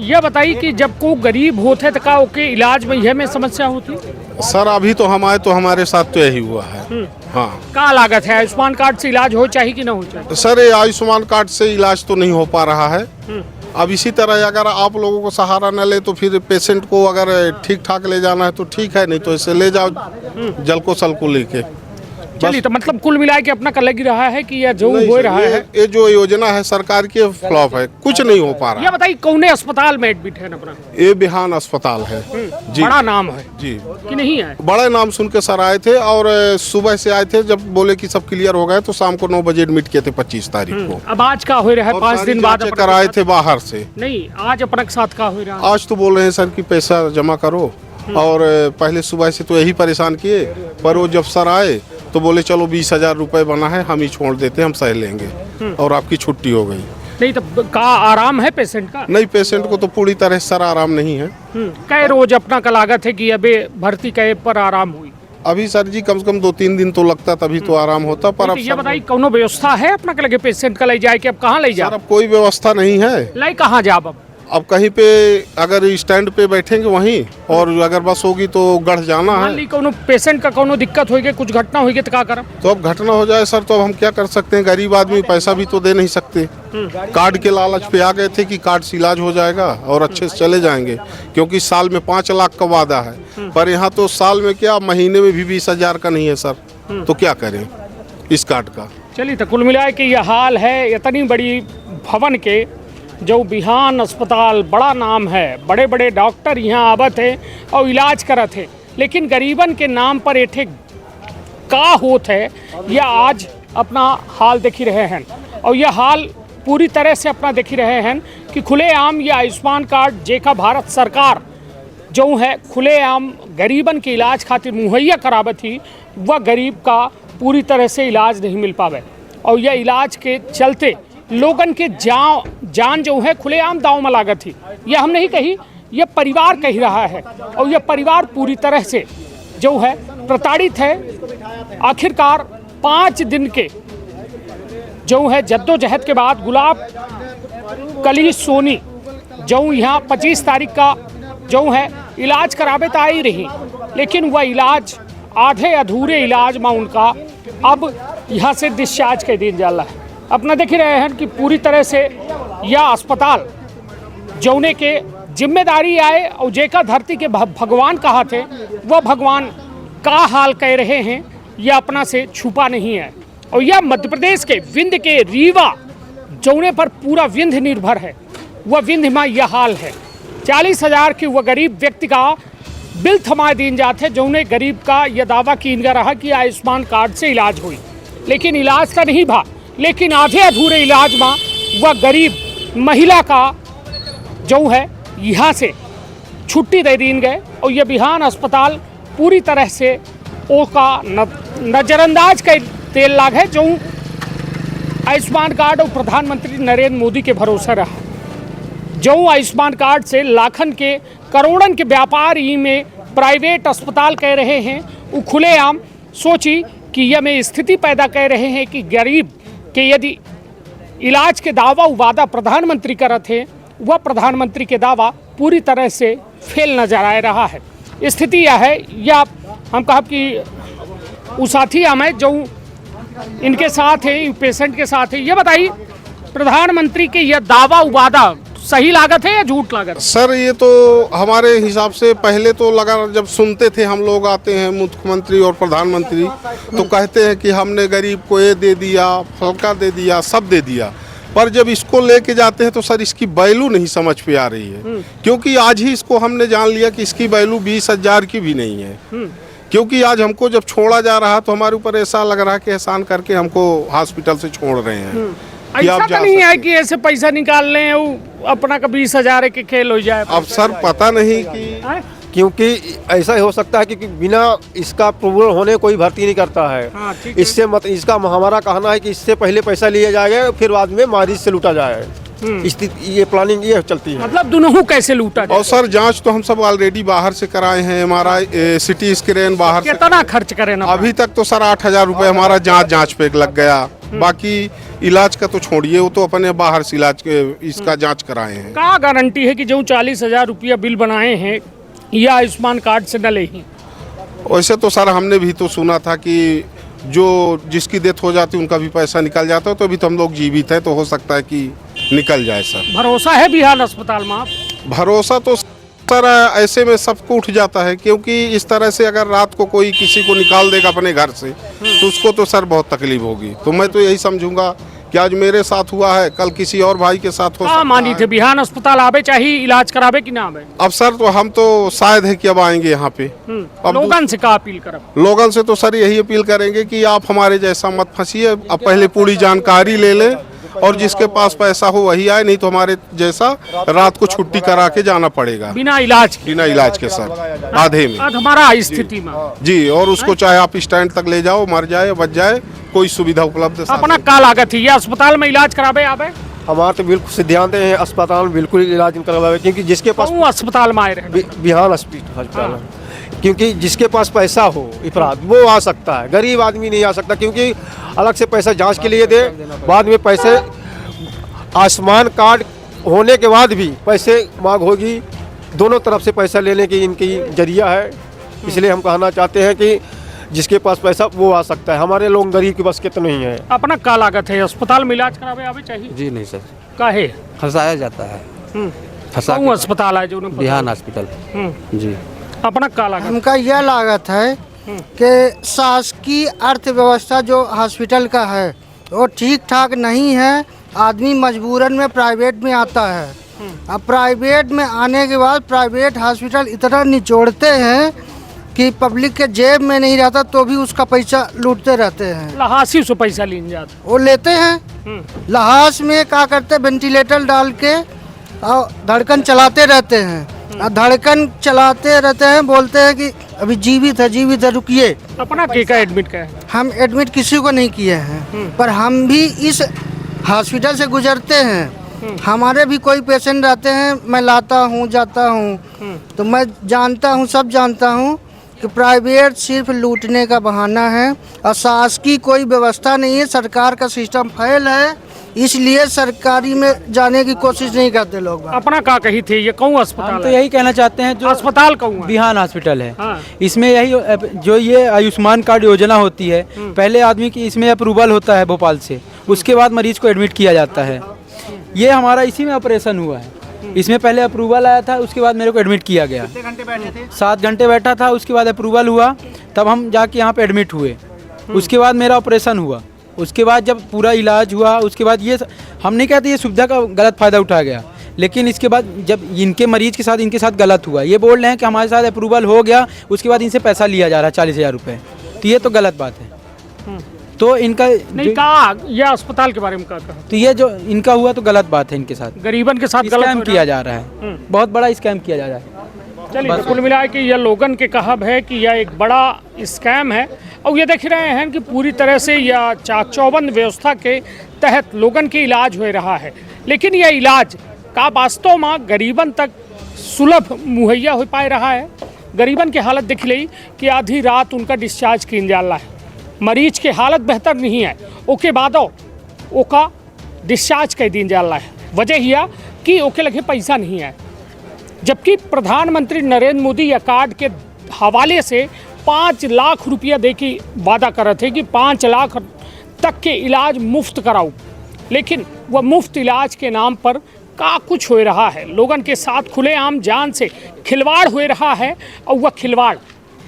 ये बताइए कि जब को गरीब होते तो का ओके इलाज में यह में समस्या होती? सर अभी तो हम आए तो हमारे साथ तो यही हुआ है। हाँ, क्या लागत है? आयुष्मान कार्ड से इलाज हो चाहिए कि ना हो चाहिए? सर ये आयुष्मान कार्ड से इलाज तो नहीं हो पा रहा है। अब इसी तरह अगर आप लोगों को सहारा न ले तो फिर पेशेंट को अगर ठीक ठाक ले जाना है तो ठीक है, नहीं तो इसे ले जाओ जल को सल को लेके। चलिए, तो मतलब कुल मिला के अपना लग रहा है कि यह जो हो रहा है ये जो योजना है सरकार की फ्लॉप है, कुछ नहीं हो पा रहा। ये बताइए कौने अस्पताल में एडमिट है अपना? ये बिहान अस्पताल है जी। बड़ा नाम है जी कि नहीं है? बड़ा नाम सुन के सर आए थे और सुबह से आए थे, जब बोले कि सब क्लियर हो गए तो शाम को 9 बजे एडमिट किए थे 25 तारीख को। अब आज का हो रहा है? 5 दिन बाद कराए थे बाहर से। नहीं, आज अपने साथ का हो रहा है? आज तो बोल रहे हैं सर कि पैसा जमा करो, और पहले सुबह से तो यही परेशान किए, पर वो जब सर आए तो बोले चलो 20,000 रुपए बना है, हम ही छोड़ देते, हम सह लेंगे और आपकी छुट्टी हो गई। नहीं तो का आराम है पेशेंट का? नहीं, पेशेंट को तो पूरी तरह सर आराम नहीं है। कै रोज अपना का लागत है कि अबे भर्ती कै पर आराम हुई? अभी सर जी कम से कम 2-3 दिन तो लगता, तभी तो आराम होता। पर अब ये बताइए कौनो व्यवस्था है अपना के लगे पेशेंट का ले जाए कि अब कहाँ ले जाए? अब कोई व्यवस्था नहीं है। ले कहाँ जाब? अब कहीं पे अगर स्टैंड पे बैठेंगे वहीं, और अगर बस होगी तो गढ़ जाना मान है। ली कोनो पेशेंट का कोनो दिक्कत होगी, कुछ घटना होगी तो क्या करब? तो अब घटना हो जाए सर तो अब हम क्या कर सकते हैं, गरीब आदमी पैसा भी तो दे नहीं सकते। कार्ड के लालच पे आ गए थे कि कार्ड से इलाज हो जाएगा और अच्छे से चले जाएंगे, क्योंकि साल में 5 लाख का वादा है, पर यहाँ तो साल में क्या महीने में भी 20,000 का नहीं है सर। तो क्या करें इस कार्ड का? चलिए, तो कुल मिलाए कि यह हाल है इतनी बड़ी भवन के, जो बिहान अस्पताल बड़ा नाम है, बड़े बड़े डॉक्टर यहाँ आवत है और इलाज करत है, लेकिन गरीबन के नाम पर एठे का होत है यह आज अपना हाल देख ही रहे हैं। और यह हाल पूरी तरह से अपना देख ही रहे हैं कि खुलेआम यह आयुष्मान कार्ड जेका भारत सरकार जो है खुलेआम गरीबन के इलाज खातिर मुहैया करावत थी, वह गरीब का पूरी तरह से इलाज नहीं मिल पावे। और यह इलाज के चलते लोगन के जान जो है खुलेआम दांव में लागत थी। यह हम नहीं कही, यह परिवार कह रहा है, और यह परिवार पूरी तरह से जो है प्रताड़ित है। आखिरकार 5 दिन के जो है जद्दोजहद के बाद गुलाब कली सोनी जो यहाँ 25 तारीख का जो है इलाज करावे तो आई रही, लेकिन वह इलाज आधे अधूरे इलाज में उनका अब यहाँ से डिस्चार्ज कर दिया जाला है। अपना देख ही रहे हैं कि पूरी तरह से यह अस्पताल जौने के जिम्मेदारी आए और जेका धरती के भगवान कहा थे, वह भगवान का हाल कह रहे हैं, यह अपना से छुपा नहीं है। और यह मध्य प्रदेश के विंध्य के रीवा जौने पर पूरा विंध्य निर्भर है, वह विंध्य में यह हाल है। 40,000 की वह गरीब व्यक्ति का बिल थमा दीन जाते, जौने गरीब का यह दावा कीन रहा कि आयुष्मान कार्ड से इलाज हुई, लेकिन इलाज का नहीं भा, लेकिन आधे अधूरे इलाज में वह गरीब महिला का जो है यहाँ से छुट्टी दे दी गए। और यह बिहान अस्पताल पूरी तरह से ओ का नज़रअंदाज कर तेल लाग है, जो आयुष्मान कार्ड और प्रधानमंत्री नरेंद्र मोदी के भरोसे रहा। जो आयुष्मान कार्ड से लाखन के करोड़न के व्यापार ही में प्राइवेट अस्पताल कह रहे हैं, वो खुलेआम सोची कि यह में स्थिति पैदा कर रहे हैं कि गरीब के यदि इलाज के दावा वादा प्रधानमंत्री करत है, वह प्रधानमंत्री के दावा पूरी तरह से फेल नजर आ रहा है। स्थिति यह है, या हम कहा कि उस साथी हमें जो इनके साथ है, पेशेंट के साथ है, ये बताइए प्रधानमंत्री के यह दावा वादा सही लागत है या झूठ लागत? सर ये तो हमारे हिसाब से पहले तो लगा, जब सुनते थे हम लोग आते हैं मुख्यमंत्री और प्रधानमंत्री तो कहते हैं कि हमने गरीब को ये दे दिया, फलका दे दिया, सब दे दिया, पर जब इसको लेके जाते हैं तो सर इसकी वैल्यू नहीं समझ पे आ रही है। क्योंकि आज ही इसको हमने जान लिया कि इसकी वैल्यू 20,000 की भी नहीं है। क्योंकि आज हमको जब छोड़ा जा रहा तो हमारे ऊपर ऐसा लग रहा है कि एहसान करके हमको हॉस्पिटल से छोड़ रहे हैं। कि आप ऐसा जा तो नहीं है सकते कि ऐसे पैसा निकाल लें वो अपना का 20,000 के खेल हो जाए। अब सर पता नहीं कि हैं? क्योंकि ऐसा हो सकता है कि बिना इसका अप्रूवल होने कोई भर्ती नहीं करता है। हाँ, ठीक है। इससे मत इसका हमारा कहना है कि इससे पहले पैसा लिया जाएगा फिर बाद में मरीज से लूटा जाए। ये प्लानिंग ये चलती है। मतलब दोनों कैसे लूटा जाए? और सर जांच तो हम सब ऑलरेडी बाहर से कराए हैं, हमारा सिटी स्कैन बाहर से। कितना खर्च करें ना? अभी तक तो सर 8,000 रुपये हमारा जांच पे लग गया। बाकी इलाज का तो छोड़िए, वो तो अपने बाहर से इलाज इसका जांच कराए हैं। का गारंटी है कि जो 40,000 रुपया बिल बनाए हैं या आयुष्मान कार्ड से न ले ही? वैसे तो सर हमने भी तो सुना था कि जो जिसकी डेथ हो जाती है उनका भी पैसा निकल जाता है, तो अभी तो हम लोग जीवित हैं तो हो सकता है कि निकल जाए सर। भरोसा है बिहार अस्पताल में आप? भरोसा तो सर ऐसे में सबको उठ जाता है, क्योंकि इस तरह से अगर रात को कोई किसी को निकाल देगा अपने घर से तो उसको तो सर बहुत तकलीफ होगी। तो मैं तो यही समझूंगा कि आज मेरे साथ हुआ है, कल किसी और भाई के साथ हो का सकता मानी है। थे बिहार अस्पताल आवे चाहिए इलाज करावे कि ना आवे? अब सर तो हम तो शायद है कि अब आएंगे यहाँ पे। अब लोगन से का अपील करब? लोगों से तो सर यही अपील करेंगे कि आप हमारे जैसा मत फंसिए, अब पहले पूरी जानकारी ले लें और जिसके पास पैसा हो वही आए, नहीं तो हमारे जैसा रात को छुट्टी करा के जाना पड़ेगा बिना इलाज के? बिना इलाज के सर आधे में। आज हमारा स्थिति में जी, और उसको चाहे आप स्टैंड तक ले जाओ, मर जाए बच जाए, कोई सुविधा उपलब्ध है साथ अपना में। का लागत है ये अस्पताल में इलाज करावे आवे? हमारा तो बिल्कुल सिद्धांत है अस्पताल में बिल्कुल इलाज करवाए, क्योंकि जिसके पास कौन अस्पताल में आए रहे? बिहार अस्पताल है। क्योंकि जिसके पास पैसा हो इफराद वो आ सकता है, गरीब आदमी नहीं आ सकता, क्योंकि अलग से पैसा जांच के लिए दे, बाद में पैसे आयुष्मान कार्ड होने के बाद भी पैसे मांग होगी। दोनों तरफ से पैसा लेने की इनकी जरिया है, इसलिए हम कहना चाहते हैं कि जिसके पास पैसा वो आ सकता है, हमारे लोग गरीब के बस के तो नहीं है। अपना का लागत है अस्पताल में इलाज करावे आवे चाहिए? जी नहीं सर, काहे? फंसाया जाता है। फंसा कौन अस्पताल है जो उन्हें पता? बिहार हॉस्पिटल। जी अपना का लागत? हमका यह लागत है कि शासकीय अर्थव्यवस्था जो हॉस्पिटल का है वो ठीक ठाक नहीं है। आदमी मजबूरन में प्राइवेट में आता है। अब प्राइवेट में आने के बाद प्राइवेट हॉस्पिटल इतना निचोड़ते हैं कि पब्लिक के जेब में नहीं रहता तो भी उसका पैसा लूटते रहते हैं। लहासी से पैसा लीन जाता? वो लेते हैं लहास में क्या करते, वेंटिलेटर डाल के और धड़कन चलाते रहते हैं। और धड़कन चलाते रहते हैं, बोलते हैं कि अभी जीवित है रुकिए। अपना के का एडमिट का है? हम एडमिट किसी को नहीं किए हैं, पर हम भी इस हॉस्पिटल से गुजरते हैं। हमारे भी कोई पेशेंट रहते हैं, मैं लाता हूँ जाता हूँ, तो मैं जानता हूँ, सब जानता हूँ कि प्राइवेट सिर्फ लूटने का बहाना है और शासकीय कोई व्यवस्था नहीं है। सरकार का सिस्टम फेल है, इसलिए सरकारी में जाने की कोशिश नहीं करते लोग। अपना का कही थे ये कौन अस्पताल हम तो है? यही कहना चाहते हैं जो अस्पताल कौन है? बिहार हॉस्पिटल है। हाँ। इसमें यही जो ये आयुष्मान कार्ड योजना होती है, पहले आदमी की इसमें अप्रूवल होता है भोपाल से, उसके बाद मरीज को एडमिट किया जाता है। ये हमारा इसी में ऑपरेशन हुआ है। इसमें पहले अप्रूवल आया था, उसके बाद मेरे को एडमिट किया गया। 7 घंटे बैठा था, उसके बाद अप्रूवल हुआ, तब हम जाके यहाँ पे एडमिट हुए। उसके बाद मेरा ऑपरेशन हुआ, उसके बाद जब पूरा इलाज हुआ, उसके बाद ये हम नहीं कहते ये सुविधा का गलत फ़ायदा उठाया गया, लेकिन इसके बाद जब इनके मरीज के साथ इनके साथ गलत हुआ, ये बोल रहे हैं कि हमारे साथ अप्रूवल हो गया, उसके बाद इनसे पैसा लिया जा रहा है 40,000 रुपये, तो ये तो गलत बात है। तो इनका नहीं कहा यह अस्पताल के बारे में क्या कहा? तो ये जो इनका हुआ तो गलत बात है, इनके साथ गरीबन के साथ गलत स्कैम हो किया जा रहा है, बहुत बड़ा स्कैम किया जा रहा है। चलिए, कुल मिला के यह लोगन के कहब है कि यह एक बड़ा स्कैम है और ये देख रहे हैं कि पूरी तरह से यह चाक चौबंद व्यवस्था के तहत लोगन के इलाज हो रहा है, लेकिन यह इलाज का वास्तव में गरीबन तक सुलभ मुहैया हो पा रहा है। गरीबन की हालत देख ली कि आधी रात उनका डिस्चार्ज किन जाला है, मरीज की हालत बेहतर नहीं है, ओके बादो ओका डिस्चार्ज कर दिन जाला है। वजह यह कि ओके लगे पैसा नहीं है, जबकि प्रधानमंत्री नरेंद्र मोदी या कार्ड के हवाले से 5 लाख रुपया दे के वादा कर रहे थे कि 5 लाख तक के इलाज मुफ्त कराऊं, लेकिन वह मुफ्त इलाज के नाम पर का कुछ हो रहा है। लोगन के साथ खुलेआम जान से खिलवाड़ हो रहा है और वह खिलवाड़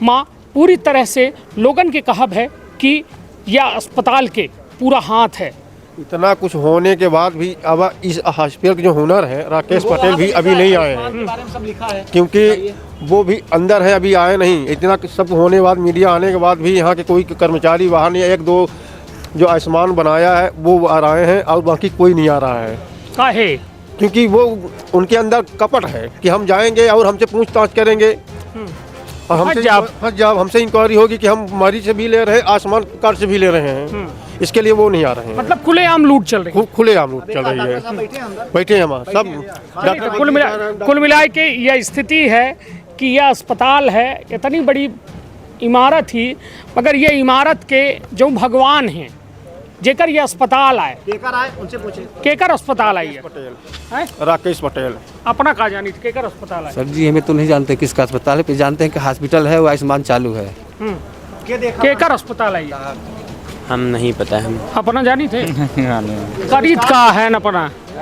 माँ पूरी तरह से लोगन के कहब है कि यह अस्पताल के पूरा हाथ है। इतना कुछ होने के बाद भी अब इस हॉस्पिटल के जो हुनर है राकेश पटेल भी अभी नहीं आए हैं, क्योंकि वो भी अंदर है, अभी आए नहीं। इतना सब होने के बाद मीडिया आने के बाद भी यहाँ के कोई कर्मचारी बाहर नहीं, 1-2 जो आयुष्मान बनाया है वो आ रहे हैं और बाकी कोई नहीं आ रहा है। काहे? क्योंकि वो उनके अंदर कपट है कि हम जाएंगे और हमसे पूछताछ करेंगे और हमसे इंक्वायरी होगी कि हम मरीज से भी ले रहे हैं, आयुष्मान कार्ड से भी ले रहे हैं, इसके लिए वो नहीं आ रहे हैं। मतलब खुलेआम लूट चल रही है। खुलेआम लूट चल रही है, बैठे हैं हम सब। कुल मिला के यह स्थिति है कि यह अस्पताल है, इतनी बड़ी इमारत थी, मगर ये इमारत के जो भगवान हैं जेकर ये अस्पताल आए, केकर आए उनसे पूछे, केकर अस्पताल आई है? राकेश पटेल। अपना कहा जानी थी केकर अस्पताल आए? सर जी हमें तो नहीं जानते किसका अस्पताल है, पे जानते हैं कि हॉस्पिटल है, वो आयुष्मान चालू है। केकर अस्पताल आई है? हम नहीं पता, हम अपना जानी थे? खरीद कहा है न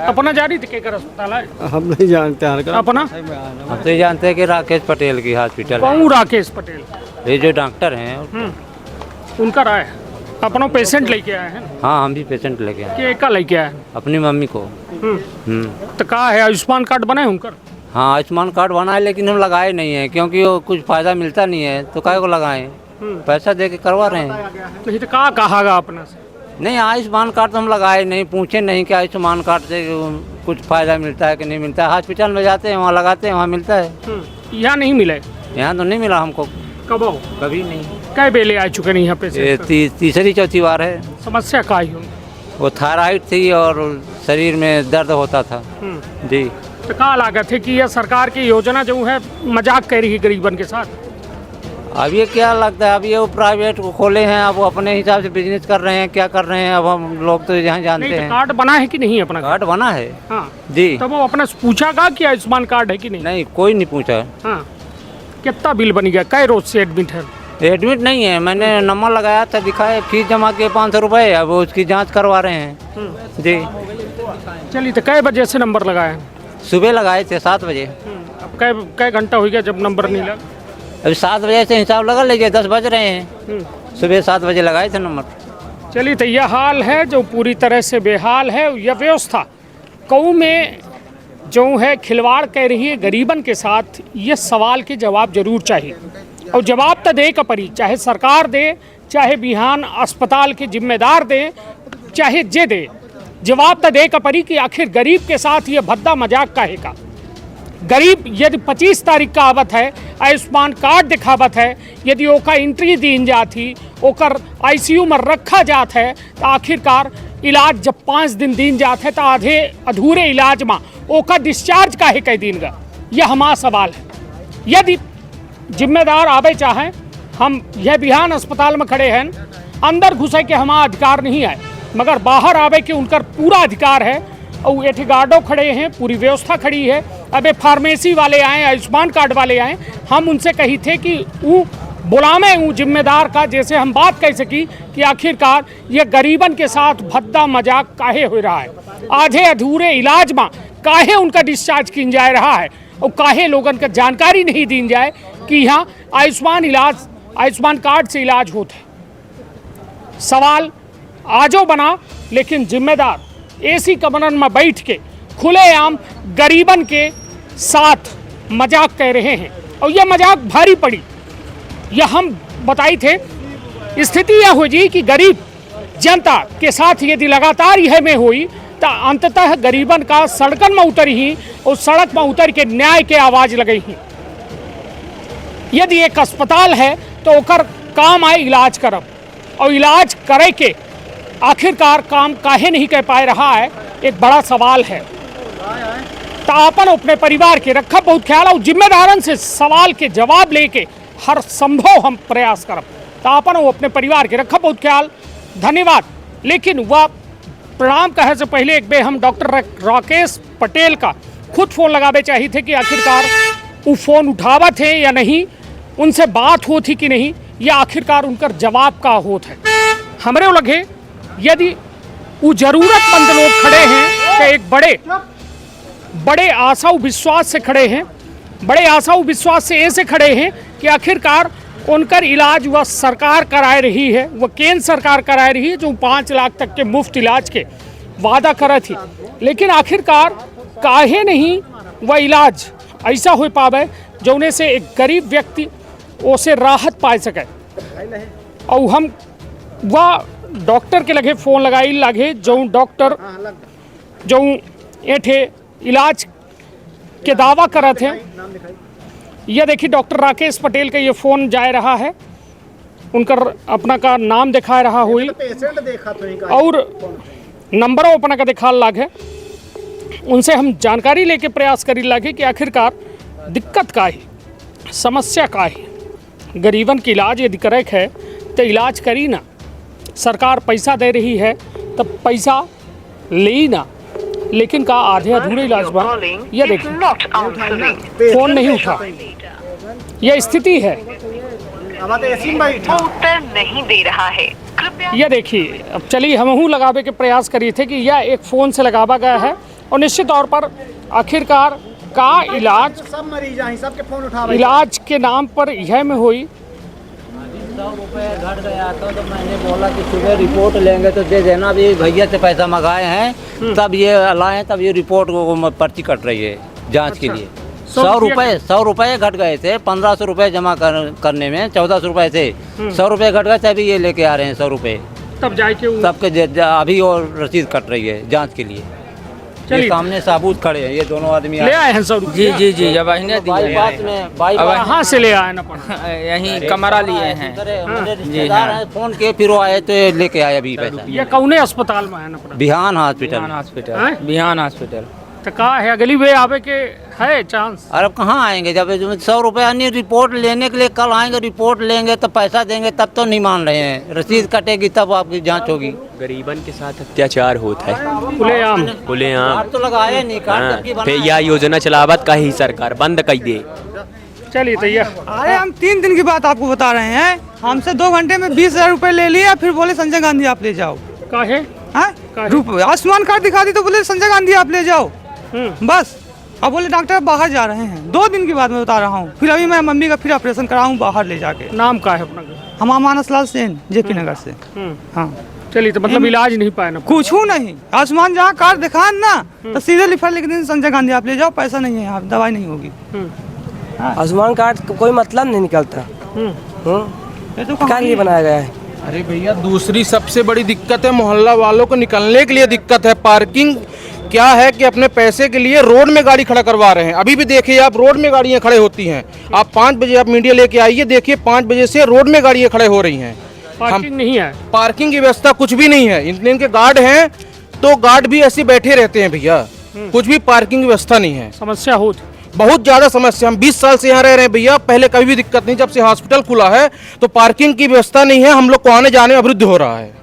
अपना जानी थे केकर अस्पताल है? हम नहीं जानते हैं। अपना हम तो ये जानते हैं कि राकेश पटेल की हॉस्पिटल है। कौन राकेश पटेल? ये जो डॉक्टर हैं उनका राय है। अपना पेशेंट लेके आए हैं? हाँ, हम भी पेशेंट लेके आए। केका लेके आए? अपनी मम्मी को। तो कहा है आयुष्मान कार्ड बने उनकर? हाँ, आयुष्मान कार्ड बना है, लेकिन हम लगाए नहीं है क्योंकि वो कुछ फायदा मिलता नहीं है, तो काहे को लगाएं? पैसा दे के करवा रहे हैं। नहीं तो कहा कहागा अपना से? नहीं, आयुष्मान कार्ड तो हम लगाए नहीं, पूछे नहीं कि आयुष्मान कार्ड से कुछ फायदा मिलता है कि नहीं मिलता है। हॉस्पिटल में जाते हैं, वहाँ लगाते हैं, वहाँ मिलता है। यहाँ नहीं मिले? यहाँ तो नहीं मिला हमको। कब हो? कभी नहीं। कई बेले आ चुके नहीं यहाँ पे? तीसरी चौथी बार है। समस्या का ही? वो थायराइड थी और शरीर में दर्द होता था जी। तो कहा लागत है कि यह सरकार की योजना जो है मजाक कर रही है गरीबन के साथ? अब ये क्या लगता है, अब ये वो प्राइवेट खोले हैं, अब वो अपने हिसाब से बिजनेस कर रहे हैं, क्या कर रहे हैं, अब हम लोग तो यहाँ जानते हैं। कार्ड बना है कि नहीं? अपना कार्ड बना है। हाँ जी। तब वो अपने पूछा का कि आयुष्मान कार्ड है कि नहीं? नहीं, कोई नहीं पूछा। हाँ, कितना बिल बन गया? कई रोज से एडमिट है? एडमिट नहीं है, मैंने नंबर लगाया था, दिखाया, फीस जमा किए 500 रुपये, अब वो उसकी जांच करवा रहे हैं जी। चलिए, तो कै बजे से नंबर लगाए? सुबह लगाए थे 7 बजे। अब कै घंटा हो गया जब नंबर नहीं लगा? अभी 7 बजे से हिसाब लगा लीजिए, 10 बज रहे हैं। सुबह 7 बजे लगाए थे नंबर। चलिए, तो यह हाल है जो पूरी तरह से बेहाल है। यह व्यवस्था कऊ में जो है खिलवाड़ कर रही है गरीबन के साथ, ये सवाल के जवाब जरूर चाहिए, और जवाब तो दे का परी, चाहे सरकार दे, चाहे बिहान अस्पताल के जिम्मेदार दे, चाहे जे दे, जवाब तो दे का परी कि आखिर गरीब के साथ ये भद्दा मजाक काहे का? गरीब यदि 25 तारीख का आवत है, आयुष्मान कार्ड दिखावत है, यदि ओका एंट्री दीन जाती, ओकर ICU में रखा जात है, तो आखिरकार इलाज जब 5 दिन दीन जात है तो आधे अधूरे इलाज में ओका डिस्चार्ज काहे कह दीन गा? यह हमारा सवाल है। यदि जिम्मेदार आवे चाहें, हम यह बिहान अस्पताल में खड़े हैं, अंदर घुसे के हमारा अधिकार नहीं है, मगर बाहर आवे के उनका पूरा अधिकार है। और एठी गार्डो खड़े हैं, पूरी व्यवस्था खड़ी है। अबे फार्मेसी वाले आए, आयुष्मान कार्ड वाले आए, हम उनसे कही थे कि वो बुलावे वो जिम्मेदार का, जैसे हम बात कह सकी कि आखिरकार ये गरीबन के साथ भद्दा मजाक काहे हो रहा है, आधे अधूरे इलाज में काहे उनका डिस्चार्ज किन जा रहा है, और काहे लोगन का जानकारी नहीं दी जाए कि यहाँ आयुष्मान कार्ड से इलाज होता है। सवाल आजो बना, लेकिन जिम्मेदार AC कमरन में बैठ के खुलेआम गरीबन के साथ मजाक कर रहे हैं, और यह मजाक भारी पड़ी। यह हम बताई थे, स्थिति यह हो जी कि गरीब जनता के साथ यदि लगातार यह में हुई तो अंततः गरीबन का सड़कन में उतर ही, और सड़क में उतर के न्याय के आवाज लगे ही। यदि एक अस्पताल है तो ओकर काम आए इलाज करब, और इलाज करे के आखिरकार काम काहे नहीं कह पा रहा है, एक बड़ा सवाल है। तो अपन अपने परिवार के रखा बहुत ख्याल, और जिम्मेदारन से सवाल के जवाब लेके हर संभव हम प्रयास करब। तो अपन अपने परिवार के रखा बहुत ख्याल। धन्यवाद। लेकिन वह प्रणाम कहे से पहले एक बेर हम डॉक्टर राकेश पटेल का खुद फ़ोन लगावे चाहिए थे कि आखिरकार वो फ़ोन उठावा थे या नहीं, उनसे बात होती कि नहीं, या आखिरकार उनका जवाब का होत है। हमरे लगे यदि वो जरूरतमंद लोग खड़े हैं तो एक बड़े आशा विश्वास से खड़े हैं, बड़े आशा विश्वास से ऐसे खड़े हैं कि आखिरकार उनका इलाज वह सरकार कराए रही है, वह केंद्र सरकार कराए रही है, जो 5 लाख तक के मुफ्त इलाज के वादा करा थी। लेकिन आखिरकार काहे नहीं वह इलाज ऐसा हो पावे जौने से एक गरीब व्यक्ति उसे राहत पा सके। और हम वह डॉक्टर के लगे फ़ोन लगाई लागे जो डॉक्टर जो एठे इलाज के दावा करा थे। यह देखिए डॉक्टर राकेश पटेल का ये फ़ोन जा रहा है, उनकर अपना का नाम दिखा रहा हुई और नंबरों अपना का दिखा लागे। उनसे हम जानकारी लेके प्रयास करी लागे कि आखिरकार दिक्कत का है, समस्या का है। गरीबन के इलाज यदि करे है तो इलाज करी ना, सरकार पैसा दे रही है तब पैसा ले ही ना, लेकिन का आधे अधूरे इलाज बा। यह देखिए फोन नहीं उठा, यह स्थिति है। उत्तर नहीं दे रहा है, कृपया। यह देखिए, अब चलिए हमहू लगावे के प्रयास करी थे कि यह एक फ़ोन से लगावा गया है और निश्चित तौर पर आखिरकार का इलाज सब मरीज हैं, सबके फोन उठा इलाज के नाम पर यह में हुई। 100 रुपये घट गया तो मैंने बोला कि सुबह रिपोर्ट लेंगे तो दे देना। अभी भैया से पैसा मंगाए हैं तब ये लाए, तब ये रिपोर्ट को पर्ची कट रही है जांच के लिए। 100 रुपये घट गए थे, 1500 रुपये जमा करने में 1400 रुपये थे, 100 रुपये घट गए थे। अभी ये लेके आ रहे हैं 100 रुपये, तब जाके सबके अभी और रसीद कट रही है जांच के लिए। ये सामने साबूत खड़े हैं, ये दोनों आदमी ले आए हैं 100 रुपये। जी जी जब बाईपास में कहाँ से ले आए ना? यहीं कमरा लिए हैं। रिश्तेदार हैं, फोन के फिर वो आए तो लेके आए अभी पैसा। ये कौने अस्पताल में है ना? बिहान हॉस्पिटल। बिहान हॉस्पिटल तो कहा है अगली वे आवे के है चांस? अरे अब कहाँ आएंगे जब 100 रुपये अन्य रिपोर्ट लेने के लिए कल आएंगे, रिपोर्ट लेंगे तब पैसा देंगे, तब तो नहीं मान रहे हैं। रसीद कटेगी तब आपकी जांच होगी। गरीबन के साथ अत्याचार होता है खुलेआम। कार्ड तो लगाए नहीं, कार्ड जबकि बना फिर यह योजना चलावत का ही सरकार बंद कर दे। चलिए तैयार। अरे हम 3 दिन की बात आपको बता रहे हैं, हमसे 2 घंटे में 20,000 रुपये ले लिया, फिर बोले संजय गांधी आप ले जाओ। काहे? आयुष्मान कार्ड दिखा दी तो बोले संजय गांधी आप ले जाओ, बस। अब बोले डॉक्टर बाहर जा रहे हैं। 2 दिन की बात मैं बता रहा हूँ। फिर अभी मैं मम्मी का फिर ऑपरेशन कराऊँ बाहर ले जाके। नाम का है अपना? हम मानस लाल सेन, जेपी नगर से। हाँ चलिए, तो मतलब इलाज नहीं पाए ना? कुछ नहीं, आयुष्मान जहाँ कार्ड दिखाए ना तो सीधे लिखा लिख दिन संजय गांधी आप ले जाओ, पैसा नहीं है, आप दवाई नहीं होगी। आयुष्मान कार्ड को कोई मतलब नहीं निकलता, ये तो क्या लिए बनाया गया है? अरे भैया, दूसरी सबसे बड़ी दिक्कत है मोहल्ला वालों को निकलने के लिए दिक्कत है। पार्किंग क्या है कि अपने पैसे के लिए रोड में गाड़ी खड़ा करवा रहे हैं। अभी भी देखिए आप, रोड में गाड़ियां खड़े होती हैं। आप 5 बजे आप मीडिया लेके आइए, देखिए 5 बजे से रोड में गाड़ियां खड़े हो रही हैं। पार्किंग नहीं है, पार्किंग की व्यवस्था कुछ भी नहीं है। इनके गार्ड हैं तो गार्ड भी ऐसे बैठे रहते हैं भैया, कुछ भी पार्किंग की व्यवस्था नहीं है। समस्या होती, बहुत ज्यादा समस्या। हम 20 साल से यहाँ रह रहे हैं भैया, पहले कभी भी दिक्कत नहीं। जब से हॉस्पिटल खुला है तो पार्किंग की व्यवस्था नहीं है, हम लोग को आने जाने में अवरुद्ध हो रहा है।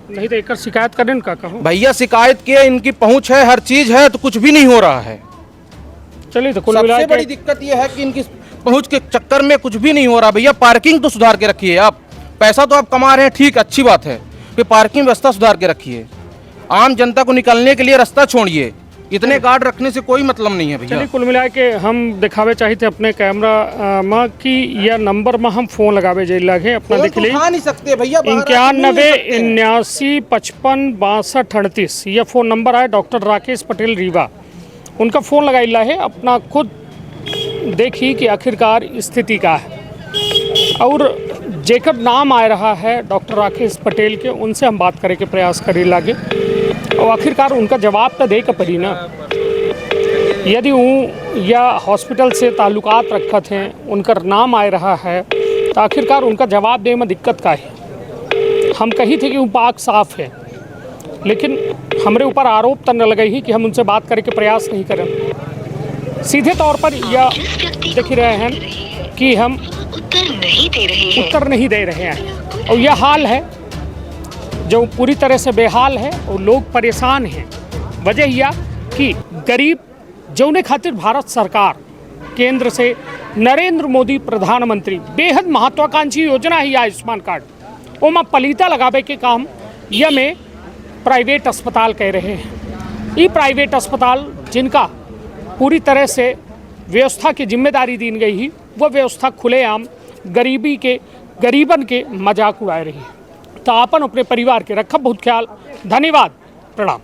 नहीं तो एक शिकायत करें इनका कहो भैया, शिकायत के इनकी पहुंच है, हर चीज है, तो कुछ भी नहीं हो रहा है। चलिए, तो सबसे बड़ी दिक्कत यह है कि इनकी पहुंच के चक्कर में कुछ भी नहीं हो रहा। भैया पार्किंग तो सुधार के रखिए आप, पैसा तो आप कमा रहे हैं, ठीक अच्छी बात है, फिर पार्किंग व्यवस्था सुधार के रखिए। आम जनता को निकलने के लिए रास्ता छोड़िए, इतने गार्ड रखने से कोई मतलब नहीं है भैया। चलिए, कुल मिला के हम दिखावे चाहते अपने कैमरा में कि यह नंबर में हम फोन लगावे जे लगे अपना देख ली। उठा नहीं सकते भैया, 91 79 55 62 38 यह फ़ोन नंबर है। डॉक्टर राकेश पटेल रीवा, उनका फ़ोन लगाइला है। अपना खुद देखिए कि आखिरकार स्थिति का है और जेकर नाम आ रहा है डॉक्टर राकेश पटेल के, उनसे हम बात करे के प्रयास करे लागे और आखिरकार उनका जवाब तो दे के पड़ी ना। यदि वो या हॉस्पिटल से ताल्लुकात रखत हैं, उनका नाम आ रहा है, तो आखिरकार उनका जवाब देने में दिक्कत का है। हम कही थे कि वो पाक साफ है, लेकिन हमारे ऊपर आरोप तो न लगे ही कि हम उनसे बात करे के प्रयास नहीं करें। सीधे तौर पर यह देख रहे हैं कि हम उत्तर नहीं दे रहे हैं और यह हाल है जो पूरी तरह से बेहाल है और लोग परेशान हैं। वजह यह कि गरीब जौने खातिर भारत सरकार केंद्र से नरेंद्र मोदी प्रधानमंत्री बेहद महत्वाकांक्षी योजना है आयुष्मान कार्ड, ओमा पलीता लगावे के काम यह में प्राइवेट अस्पताल कह रहे हैं। ये प्राइवेट अस्पताल जिनका पूरी तरह से व्यवस्था की जिम्मेदारी दी गई ही, वह व्यवस्था खुलेआम गरीबन के मजाक उड़ाए रही है। तो आपन अपने परिवार के रखब बहुत ख्याल। धन्यवाद, प्रणाम।